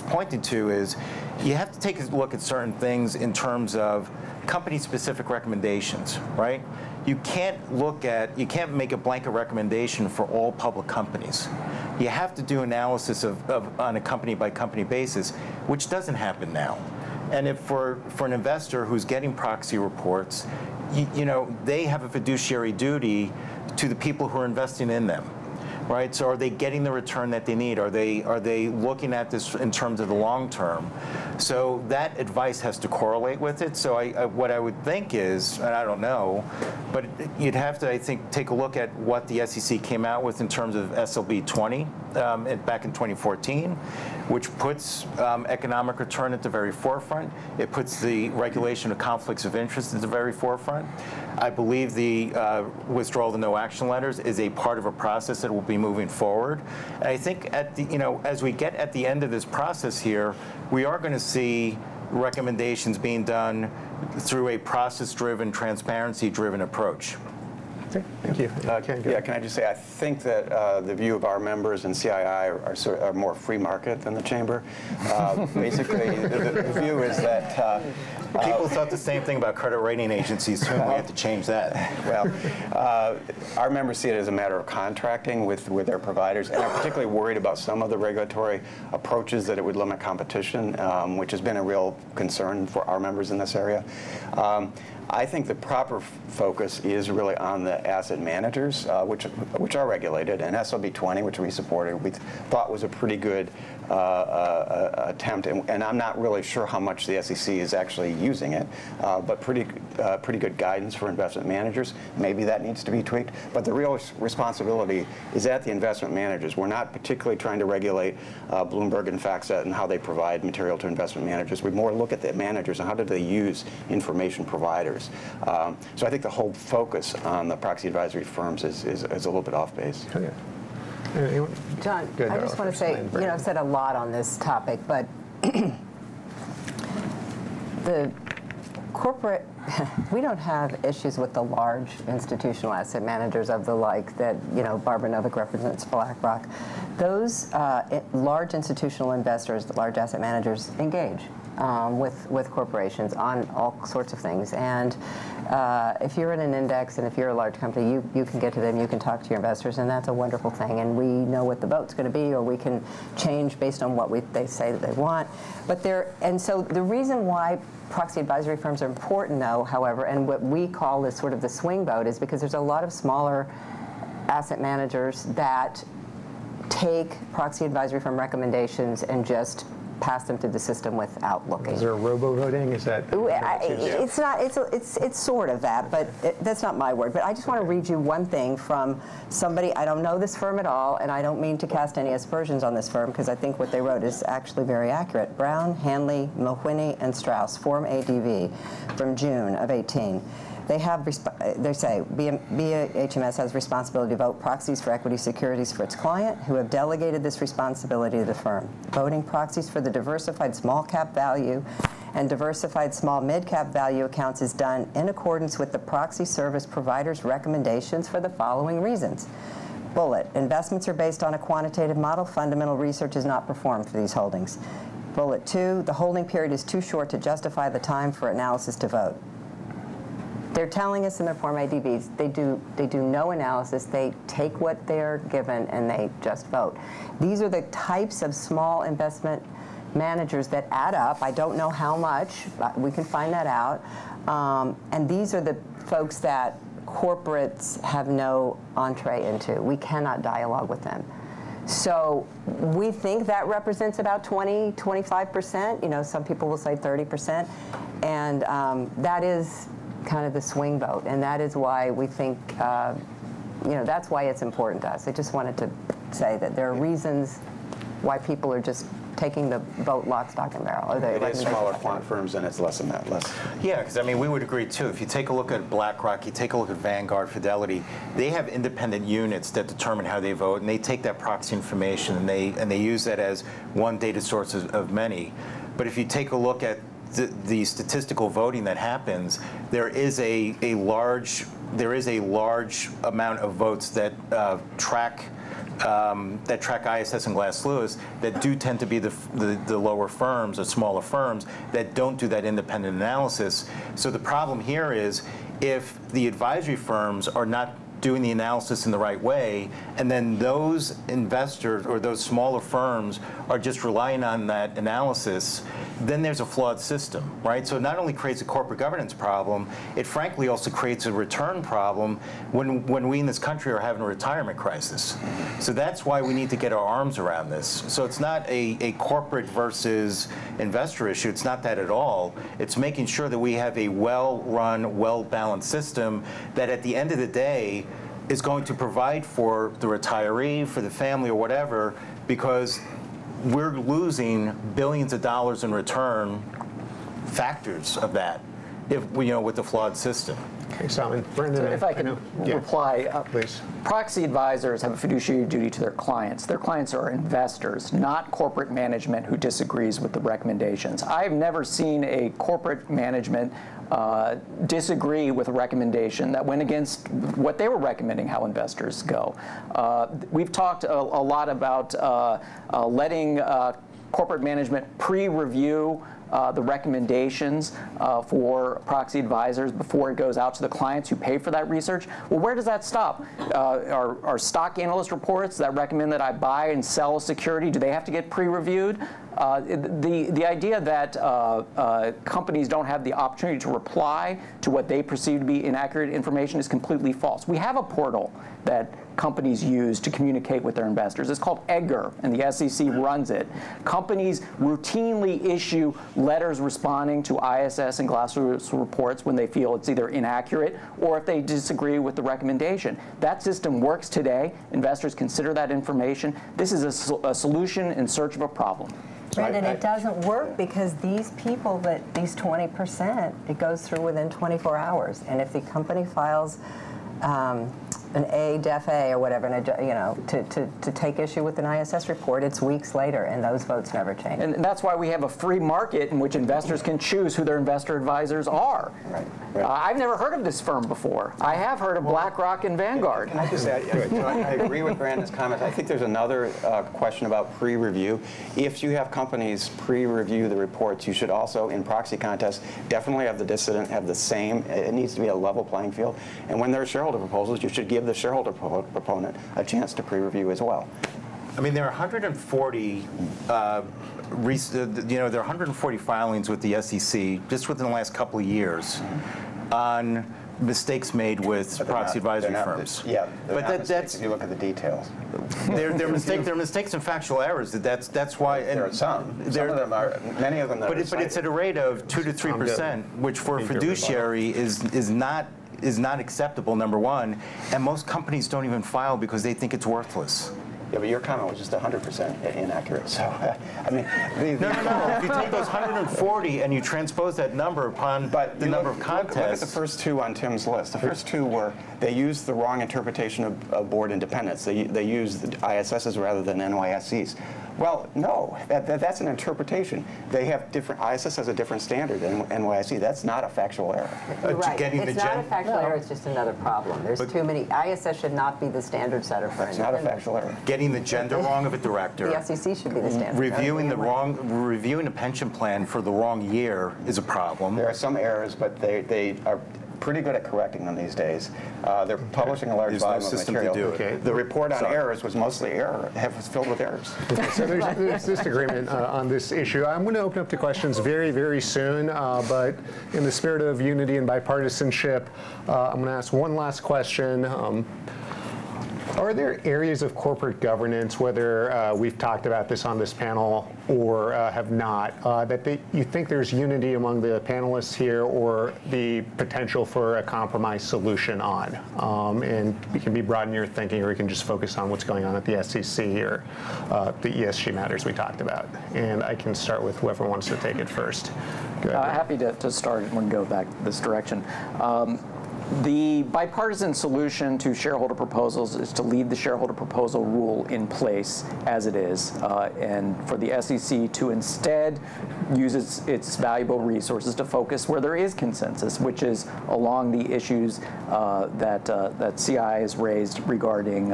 [SPEAKER 14] pointing to, is you have to take a look at certain things in terms of company-specific recommendations, right? You can't make a blanket recommendation for all public companies. You have to do analysis on a company-by-company basis, which doesn't happen now. And if for an investor who's getting proxy reports, you know, they have a fiduciary duty to the people who are investing in them, right? So are they getting the return that they need? Are they looking at this in terms of the long term? So that advice has to correlate with it. So what I would think is, and I don't know, but you'd have to, I think, take a look at what the SEC came out with in terms of SLB 20 back in 2014, which puts economic return at the very forefront. It puts the regulation of conflicts of interest at the very forefront. I believe the withdrawal of the no action letters is a part of a process that will be moving forward. And I think at the, you know, as we get at the end of this process here, we are going to see recommendations being done through a process-driven, transparency-driven approach.
[SPEAKER 12] Okay, thank you.
[SPEAKER 13] Yeah, can I just say, I think that the view of our members and CII are more free market than the chamber. Basically, the view is that
[SPEAKER 14] people thought the same thing about credit rating agencies too. We have to change that.
[SPEAKER 13] Well, our members see it as a matter of contracting with their providers, and are particularly worried about some of the regulatory approaches that it would limit competition, which has been a real concern for our members in this area. I think the proper focus is really on the asset managers, which are regulated, and SLB 20, which we supported, we thought was a pretty good attempt, and I'm not really sure how much the SEC is actually using it, but pretty good guidance for investment managers. Maybe that needs to be tweaked, but the real responsibility is at the investment managers. We're not particularly trying to regulate Bloomberg and FactSet and how they provide material to investment managers. We more look at the managers and how do they use information providers. So I think the whole focus on the proxy advisory firms is a little bit off base.
[SPEAKER 12] Okay.
[SPEAKER 15] John, I just want to say, you know, I've said a lot on this topic, but the corporate, we don't have issues with the large institutional asset managers of the like that, you know, Barbara Novick represents BlackRock. Those large institutional investors, large asset managers engage with corporations on all sorts of things. And if you're in an index and if you're a large company, you can get to them, you can talk to your investors, and that's a wonderful thing. And we know what the vote's going to be, or we can change based on what they say that they want. But and so the reason why proxy advisory firms are important, though, however, and what we call is sort of the swing vote, is because there's a lot of smaller asset managers that take proxy advisory firm recommendations and just pass them through the system without looking.
[SPEAKER 12] Is there robo-voting? Is that?
[SPEAKER 15] It's not. It's sort of that, but that's not my word. But I just want to read you one thing from somebody. I don't know this firm at all, and I don't mean to cast any aspersions on this firm because I think what they wrote is actually very accurate. Brown, Hanley, Mulwhinney, and Strauss, Form ADV, from June of 18. They say BHMS has responsibility to vote proxies for equity securities for its client, who have delegated this responsibility to the firm. Voting proxies for the diversified small cap value and diversified small mid-cap value accounts is done in accordance with the proxy service provider's recommendations for the following reasons. Bullet, investments are based on a quantitative model. Fundamental research is not performed for these holdings. Bullet 2, the holding period is too short to justify the time for analysis to vote. They're telling us in their Form ADVs they do no analysis. They take what they're given and they just vote. These are the types of small investment managers that add up. I don't know how much, but we can find that out. And these are the folks that corporates have no entree into. We cannot dialogue with them. So we think that represents about 20, 25%. You know, some people will say 30%. And that is kind of the swing vote. And that is why we think, you know, that's why it's important to us. I just wanted to say that there are reasons why people are just taking the vote lock, stock, and barrel.
[SPEAKER 13] It is smaller quant firms, and it's less than that.
[SPEAKER 14] Yeah, because I mean, we would agree too. If you take a look at BlackRock, you take a look at Vanguard, Fidelity, they have independent units that determine how they vote, and they take that proxy information and they use that as one data source of many. But if you take a look at the statistical voting that happens, there is a large amount of votes that track ISS and Glass Lewis that do tend to be the lower firms, the smaller firms that don't do that independent analysis. So the problem here is if the advisory firms are not doing the analysis in the right way, and then those investors or those smaller firms are just relying on that analysis, then there's a flawed system, right? So it not only creates a corporate governance problem, it frankly also creates a return problem when we in this country are having a retirement crisis. So that's why we need to get our arms around this. So it's not a corporate versus investor issue. It's not that at all. It's making sure that we have a well-run, well-balanced system that at the end of the day is going to provide for the retiree, for the family, or whatever, because we're losing billions of dollars in return factors of that, with the flawed system.
[SPEAKER 12] Okay, Simon. Brendan,
[SPEAKER 16] if I can reply,
[SPEAKER 12] please.
[SPEAKER 16] Proxy advisors have a fiduciary duty to their clients. Their clients are investors, not corporate management who disagrees with the recommendations. I've never seen a corporate management disagree with a recommendation that went against what they were recommending how investors go. We've talked a lot about letting corporate management pre-review the recommendations for proxy advisors before it goes out to the clients who pay for that research. Well, where does that stop? Are stock analyst reports that recommend that I buy and sell a security, do they have to get pre-reviewed? The idea that companies don't have the opportunity to reply to what they perceive to be inaccurate information is completely false. We have a portal that companies use to communicate with their investors. It's called EDGAR, and the SEC runs it. Companies routinely issue letters responding to ISS and Glass Lewis reports when they feel it's either inaccurate or if they disagree with the recommendation. That system works today. Investors consider that information. This is a solution in search of a problem.
[SPEAKER 15] Brendan, it doesn't work because these people, these 20%, it goes through within 24 hours. And if the company files an Def A or whatever, and to take issue with an ISS report, it's weeks later, and those votes never change.
[SPEAKER 16] And that's why we have a free market in which investors can choose who their investor advisors are.
[SPEAKER 13] Right.
[SPEAKER 16] I've never heard of this firm before. I have heard of BlackRock and Vanguard.
[SPEAKER 13] Can I just add, I agree with Brandon's comment. I think there's another question about pre-review. If you have companies pre-review the reports, you should also, in proxy contests, definitely have the dissident have the same. It needs to be a level playing field. And when there are shareholder proposals, you should give the shareholder proponent a chance to pre-review as well.
[SPEAKER 14] I mean, there are 140. There are 140 filings with the SEC just within the last couple of years on mistakes made with proxy advisory firms.
[SPEAKER 13] But that's if you look at the details.
[SPEAKER 14] They're mistakes and factual errors. That's why.
[SPEAKER 13] There are some. Some of them are. Many of them.
[SPEAKER 14] But it's at a rate of 2 to 3%, which for a fiduciary is not acceptable, number one, and most companies don't even file because they think it's worthless.
[SPEAKER 13] Yeah, but your comment was just 100% inaccurate. So, I mean,
[SPEAKER 14] No. If you take those 140 and you transpose that number upon the number of contests.
[SPEAKER 13] Look at the first two on Tim's list. The first two were they used the wrong interpretation of board independence. They used the ISSs rather than NYSEs. Well, no, that's an interpretation. They have different. ISS has a different standard than NYSE. That's not a factual error.
[SPEAKER 15] Right. It's not a factual error. It's just another problem. There's too many. ISS should not be the standard setter for.
[SPEAKER 13] That's not a factual error.
[SPEAKER 14] Getting the gender wrong of a director.
[SPEAKER 15] The SEC should be the standard.
[SPEAKER 14] Reviewing a pension plan for the wrong year is a problem.
[SPEAKER 13] There are some errors, but they are pretty good at correcting them these days. They're publishing a large volume of material. The report on errors was mostly filled with errors.
[SPEAKER 12] Okay, so there's disagreement on this issue. I'm going to open up to questions very, very soon, but in the spirit of unity and bipartisanship, I'm going to ask one last question. Are there areas of corporate governance, whether we've talked about this on this panel or have not, that you think there's unity among the panelists here or the potential for a compromise solution on? And it can be broad in your thinking, or you can just focus on what's going on at the SEC or the ESG matters we talked about. And I can start with whoever wants to take it first. Go ahead.
[SPEAKER 16] Happy to start and go back this direction. The bipartisan solution to shareholder proposals is to leave the shareholder proposal rule in place as it is, and for the SEC to instead use its valuable resources to focus where there is consensus, which is along the issues that CI has raised regarding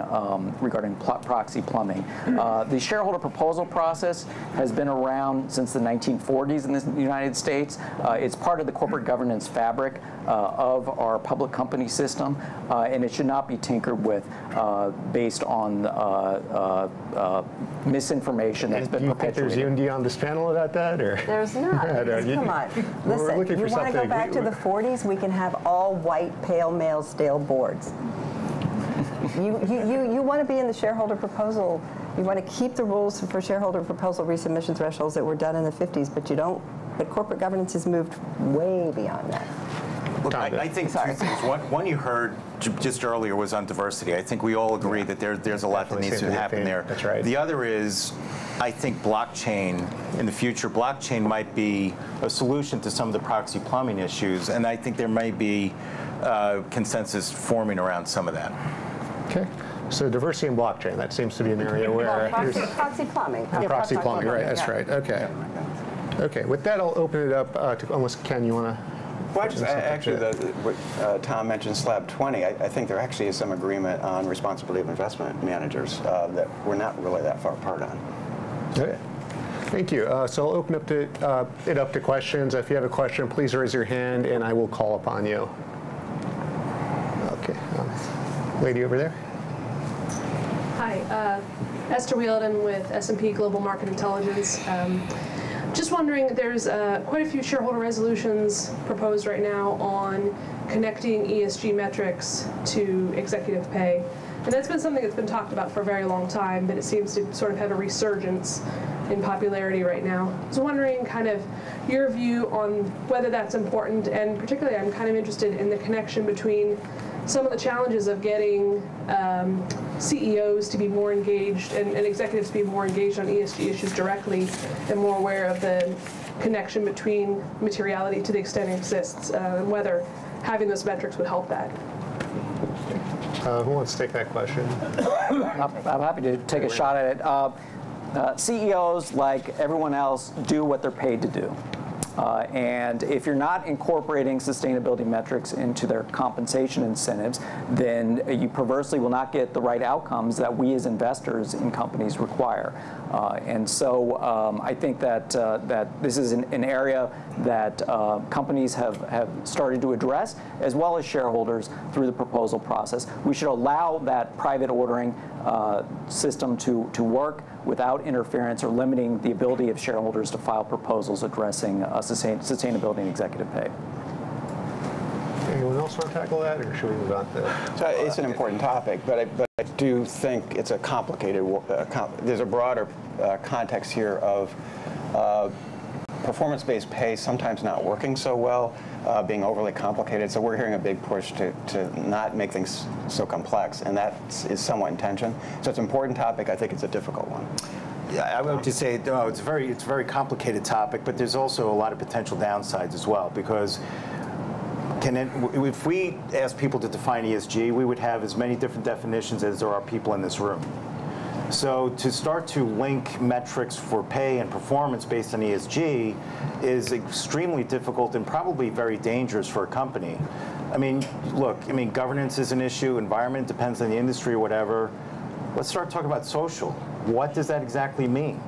[SPEAKER 16] proxy plumbing. The shareholder proposal process has been around since the 1940s in the United States. It's part of the corporate governance fabric of our public company system, and it should not be tinkered with based on misinformation that's been perpetuated.
[SPEAKER 12] Do you think there's unity on this panel about that? Or?
[SPEAKER 15] There's not. Come on. Listen, you want to go back to the 40s? We can have all white, pale male stale boards. You want to be in the shareholder proposal. You want to keep the rules for shareholder proposal resubmission thresholds that were done in the 50s, but you don't. But corporate governance has moved way beyond that.
[SPEAKER 14] Look, I think two things. One you heard just earlier was on diversity. I think we all agree that there's a lot that needs to happen there.
[SPEAKER 12] That's right.
[SPEAKER 14] The other is, I think blockchain, in the future, blockchain might be a solution to some of the proxy plumbing issues, and I think there may be consensus forming around some of that.
[SPEAKER 12] Okay. So diversity and blockchain, that seems to be an area where...
[SPEAKER 15] Proxy plumbing.
[SPEAKER 12] Proxy plumbing, right, that's right. Okay. Okay, with that, I'll open it up to, unless Ken, you want to...
[SPEAKER 13] Well, actually, what Tom mentioned, slab 20, I think there actually is some agreement on responsibility of investment managers that we're not really that far apart on.
[SPEAKER 12] Okay. Thank you. So I'll open up it up to questions. If you have a question, please raise your hand, and I will call upon you. Okay. Lady over there.
[SPEAKER 17] Hi. Esther Wheeldon with S&P Global Market Intelligence. Just wondering, there's quite a few shareholder resolutions proposed right now on connecting ESG metrics to executive pay. And that's been something that's been talked about for a very long time, but it seems to sort of have a resurgence in popularity right now. I was wondering kind of your view on whether that's important, and particularly I'm kind of interested in the connection between some of the challenges of getting CEOs to be more engaged and executives to be more engaged on ESG issues directly and more aware of the connection between materiality to the extent it exists, and whether having those metrics would help that.
[SPEAKER 12] Who wants to take that question?
[SPEAKER 16] I'm happy to take a shot at it. CEOs, like everyone else, do what they're paid to do. And if you're not incorporating sustainability metrics into their compensation incentives, then you perversely will not get the right outcomes that we as investors in companies require. And so I think that this is an area that companies have started to address, as well as shareholders, through the proposal process. We should allow that private ordering system to work without interference or limiting the ability of shareholders to file proposals addressing sustainability and executive pay.
[SPEAKER 12] Anyone else want to tackle that, or should we move on to?
[SPEAKER 13] So it's an important topic, but I do think it's a complicated. There's a broader context here of performance-based pay sometimes not working so well, being overly complicated. So we're hearing a big push to not make things so complex, and that is somewhat in tension. So it's an important topic. I think it's a difficult one.
[SPEAKER 14] Yeah, I would just say, no, it's a very complicated topic, but there's also a lot of potential downsides as well, because if we ask people to define ESG, we would have as many different definitions as there are people in this room. So to start to link metrics for pay and performance based on ESG is extremely difficult and probably very dangerous for a company. I mean, look, governance is an issue, environment depends on the industry, whatever. Let's start talking about social. What does that exactly mean?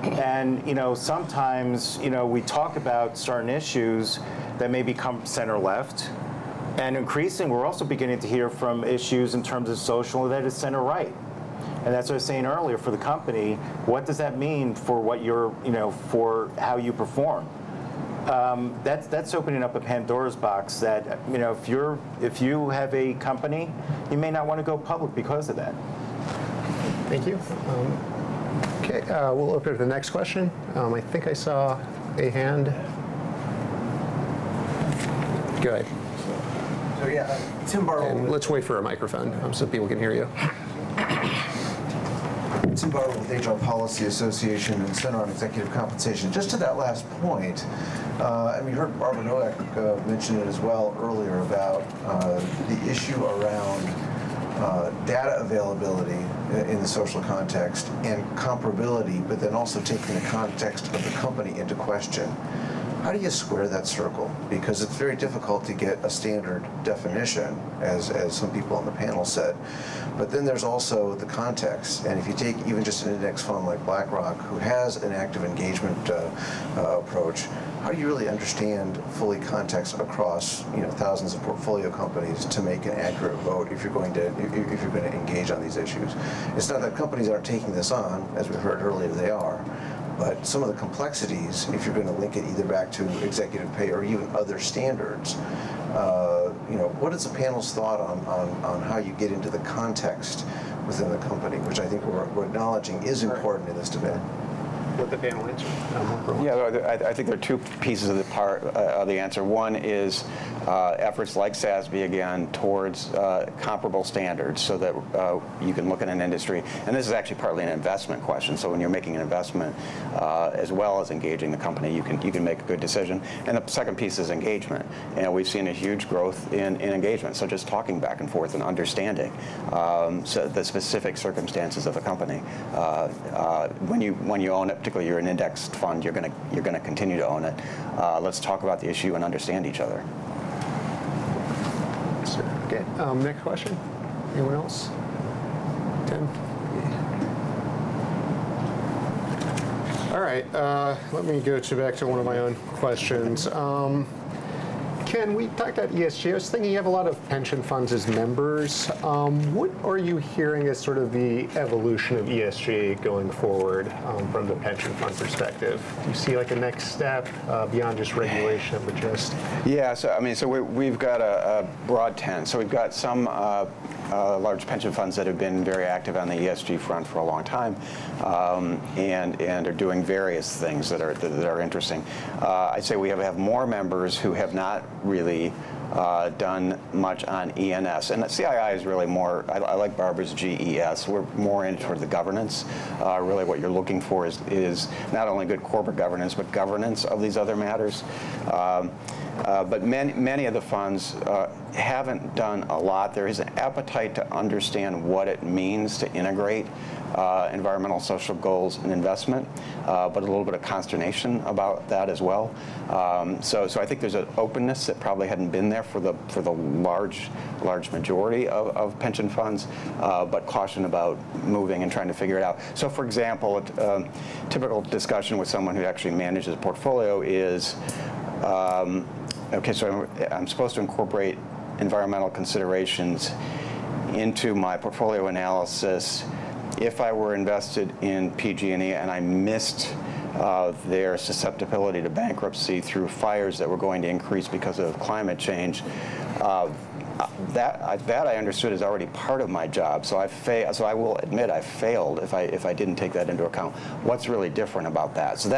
[SPEAKER 14] And sometimes we talk about certain issues that may become center left, and increasingly we're also beginning to hear from issues in terms of social that is center right. And that's what I was saying earlier, for the company, what does that mean for what you're, for how you perform? That's opening up a Pandora's box that, if you have a company, you may not want to go public because of that.
[SPEAKER 12] Thank you. Okay, we'll open to the next question. I think I saw a hand. Go ahead.
[SPEAKER 4] So yeah, Tim Barlow.
[SPEAKER 12] And let's wait for a microphone so people can hear you.
[SPEAKER 4] Tim Barlow with HR Policy Association and Center on Executive Compensation. Just to that last point, and we heard Barbara Novick mention it as well earlier about the issue around data availability in the social context and comparability, but then also taking the context of the company into question. How do you square that circle? Because it's very difficult to get a standard definition, as some people on the panel said. But then there's also the context. And if you take even just an index fund like BlackRock, who has an active engagement approach, how do you really understand fully context across thousands of portfolio companies to make an accurate vote if you're going to engage on these issues? It's not that companies aren't taking this on, as we heard earlier, they are. But some of the complexities, if you're going to link it either back to executive pay or even other standards, what is the panel's thought on how you get into the context within the company, which I think we're acknowledging is important in this debate?
[SPEAKER 12] Let the panel answer.
[SPEAKER 13] Yeah, I think there are two pieces of the answer. One is efforts like SASB, again, towards comparable standards so that you can look at an industry. And this is actually partly an investment question. So when you're making an investment, as well as engaging the company, you can make a good decision. And the second piece is engagement. And we've seen a huge growth in engagement. So just talking back and forth and understanding so the specific circumstances of a company. When you own it, particularly you're an indexed fund, you're going to continue to own it. Let's talk about the issue and understand each other.
[SPEAKER 12] Okay. Next question. Anyone else? Tim? All right. Let me go back to one of my own questions. Ken, we talked about ESG. I was thinking you have a lot of pension funds as members. What are you hearing as sort of the evolution of ESG going forward from the pension fund perspective? Do you see like a next step beyond just regulation that would just?
[SPEAKER 13] Yeah, so we've got a broad tent. So we've got some large pension funds that have been very active on the ESG front for a long time, and are doing various things that are interesting. I'd say we have more members who have not really done much on ENS, and the CII is really more. I like Barbara's GES. We're more into toward the governance. Really, what you're looking for is not only good corporate governance, but governance of these other matters. But many of the funds haven't done a lot. There is an appetite to understand what it means to integrate environmental, social goals and investment, but a little bit of consternation about that as well. So I think there's an openness that probably hadn't been there for the large majority of pension funds, but caution about moving and trying to figure it out. So, for example, a typical discussion with someone who actually manages a portfolio is, okay, so I'm supposed to incorporate environmental considerations into my portfolio analysis. If I were invested in PG&E and I missed their susceptibility to bankruptcy through fires that were going to increase because of climate change, That I understood is already part of my job. So so I will admit I failed if I didn't take that into account. What's really different about that? So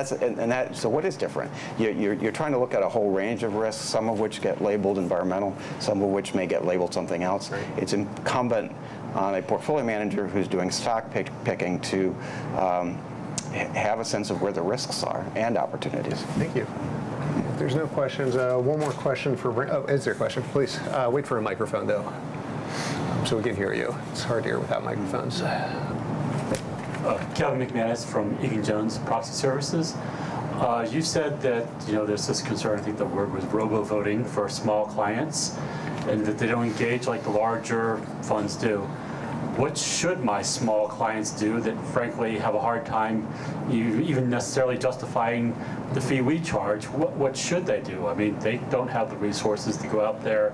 [SPEAKER 13] so what is different? You're trying to look at a whole range of risks, some of which get labeled environmental, some of which may get labeled something else. Right. It's incumbent on a portfolio manager who's doing stock picking to have a sense of where the risks are and opportunities.
[SPEAKER 12] Thank you. If there's no questions, one more question for, oh, is there a question? Please, wait for a microphone though, so we can hear you. It's hard to hear without microphones.
[SPEAKER 18] Kevin McManus from Egan-Jones Proxy Services. You said that there's this concern, I think the word was robo-voting for small clients, and that they don't engage like the larger funds do. What should my small clients do that frankly have a hard time even necessarily justifying the fee we charge? What should they do? I mean, they don't have the resources to go out there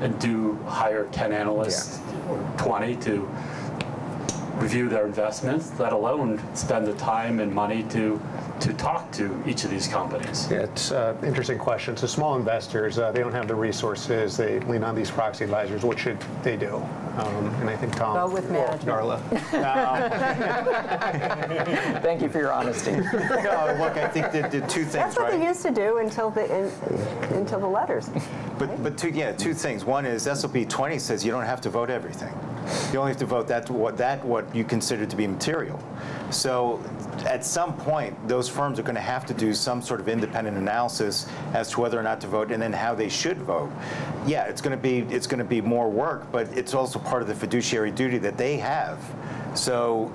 [SPEAKER 18] and hire 10 analysts or 20 to review their investments, let alone spend the time and money to talk to each of these companies.
[SPEAKER 12] Yeah, it's an interesting question. So small investors, they don't have the resources. They lean on these proxy advisors. What should they do? And I think Tom.
[SPEAKER 15] Go with management.
[SPEAKER 12] Darla.
[SPEAKER 16] Thank you for your honesty.
[SPEAKER 14] No, look, I think the two things,
[SPEAKER 15] That's what they used to do until the letters.
[SPEAKER 14] But two things. One is SOP 20 says you don't have to vote everything. You only have to vote what you consider to be material. So at some point, those firms are going to have to do some sort of independent analysis as to whether or not to vote, and then how they should vote. Yeah, it's going to be more work, but it's also part of the fiduciary duty that they have. So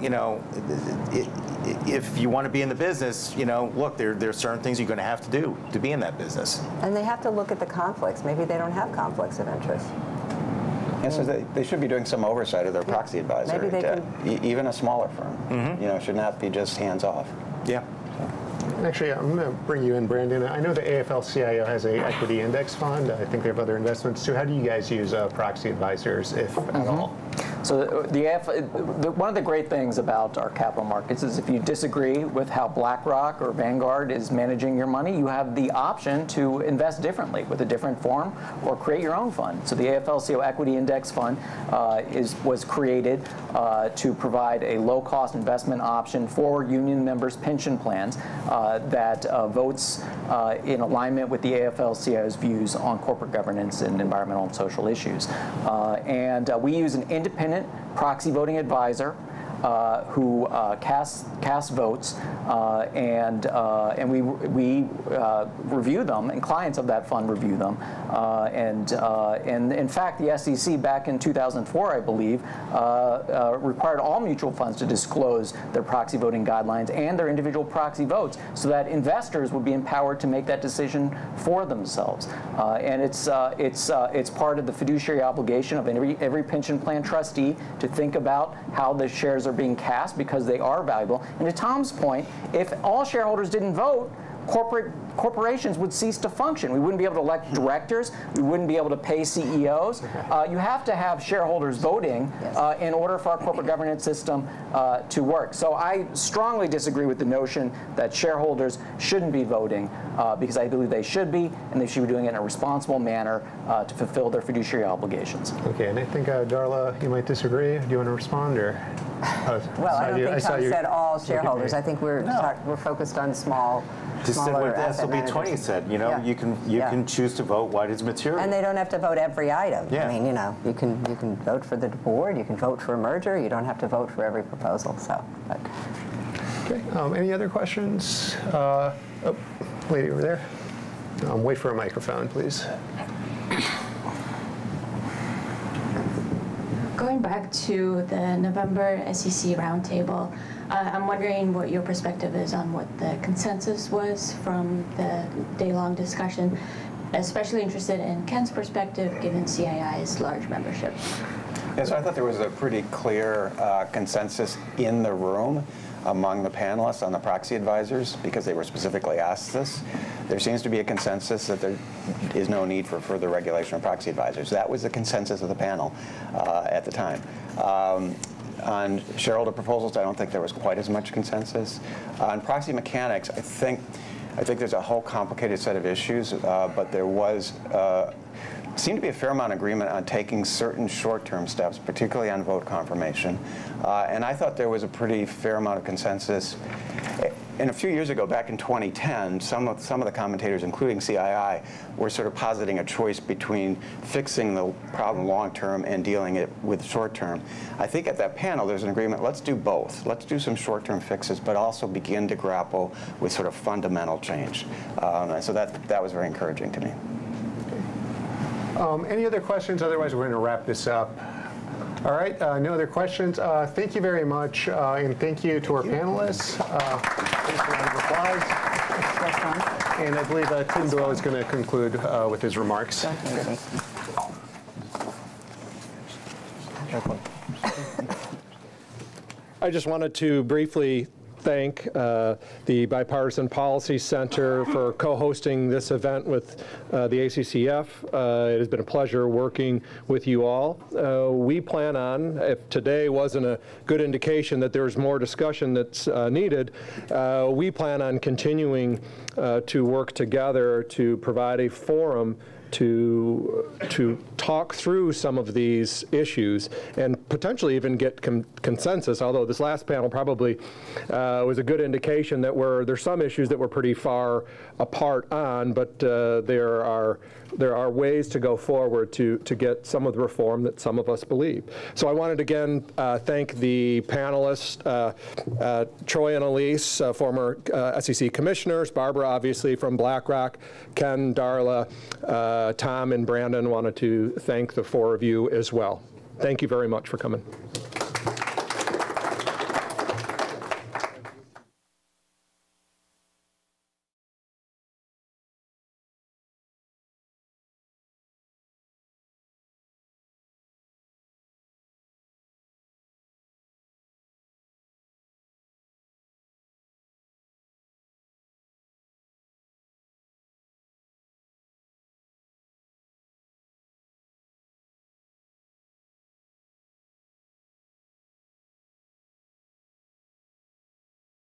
[SPEAKER 14] if you want to be in the business, look, there are certain things you're going to have to do to be in that business.
[SPEAKER 15] And they have to look at the conflicts. Maybe they don't have conflicts of interest.
[SPEAKER 13] And so they should be doing some oversight of their proxy advisor.
[SPEAKER 15] Maybe they can.
[SPEAKER 13] Even a smaller firm, should not be just hands off.
[SPEAKER 14] Yeah.
[SPEAKER 12] Actually, I'm going to bring you in, Brandon. I know the AFL-CIO has an equity index fund. I think they have other investments too. How do you guys use proxy advisors, if at all?
[SPEAKER 16] So one of the great things about our capital markets is if you disagree with how BlackRock or Vanguard is managing your money, you have the option to invest differently with a different form or create your own fund. So the AFL-CIO Equity Index Fund was created to provide a low-cost investment option for union members' pension plans that votes in alignment with the AFL-CIO's views on corporate governance and environmental and social issues. And we use an independent proxy voting advisor who casts votes, and we review them, and clients of that fund review them. And in fact, the SEC back in 2004, I believe, required all mutual funds to disclose their proxy voting guidelines and their individual proxy votes, so that investors would be empowered to make that decision for themselves. And it's part of the fiduciary obligation of every pension plan trustee to think about how the shares are being cast, because they are valuable. And to Tom's point, if all shareholders didn't vote, corporations would cease to function. We wouldn't be able to elect directors. We wouldn't be able to pay CEOs. You have to have shareholders voting in order for our corporate governance system to work. So I strongly disagree with the notion that shareholders shouldn't be voting, because I believe they should be, and they should be doing it in a responsible manner to fulfill their fiduciary obligations.
[SPEAKER 12] Okay, and I think, Darla, you might disagree. Do you want to respond, or?
[SPEAKER 15] Well, I don't think Tom said all shareholders. I think we're focused on smaller
[SPEAKER 14] what
[SPEAKER 15] asset
[SPEAKER 14] SOB 20 said. You can choose to vote what is material.
[SPEAKER 15] And they don't have to vote every item.
[SPEAKER 14] Yeah.
[SPEAKER 15] I mean, you can vote for the board. You can vote for a merger. You don't have to vote for every proposal. So.
[SPEAKER 12] Okay. Any other questions? Lady over there. Wait for a microphone, please.
[SPEAKER 19] Going back to the November SEC roundtable, I'm wondering what your perspective is on what the consensus was from the day-long discussion. Especially interested in Ken's perspective, given CII's large membership.
[SPEAKER 13] Yes, I thought there was a pretty clear consensus in the room among the panelists on the proxy advisors, because they were specifically asked this. There seems to be a consensus that there is no need for further regulation of proxy advisors. That was the consensus of the panel at the time. On shareholder proposals, I don't think there was quite as much consensus. On proxy mechanics, I think there's a whole complicated set of issues, but there was seemed to be a fair amount of agreement on taking certain short-term steps, particularly on vote confirmation. And I thought there was a pretty fair amount of consensus. And a few years ago, back in 2010, some of the commentators, including CII, were sort of positing a choice between fixing the problem long-term and dealing it with short-term. I think at that panel, there's an agreement, let's do both. Let's do some short-term fixes, but also begin to grapple with sort of fundamental change. And so that was very encouraging to me.
[SPEAKER 12] Any other questions? Otherwise, we're going to wrap this up. All right, no other questions. Thank you very much, and thank you to our panelists. Please a round of applause. And I believe Tim Doyle is going to conclude with his remarks.
[SPEAKER 2] I just wanted to briefly thank the Bipartisan Policy Center for co-hosting this event with the ACCF. It has been a pleasure working with you all. We plan on, if today wasn't a good indication that there's more discussion that's needed, we plan on continuing to work together to provide a forum to talk through some of these issues and potentially even get consensus, although this last panel probably was a good indication that there's some issues that we're pretty far apart on, but there are ways to go forward to get some of the reform that some of us believe. So I wanted to again thank the panelists, Troy and Elise, former SEC commissioners, Barbara obviously from BlackRock, Ken, Darla, Tom and Brandon. Wanted to thank the four of you as well. Thank you very much for coming.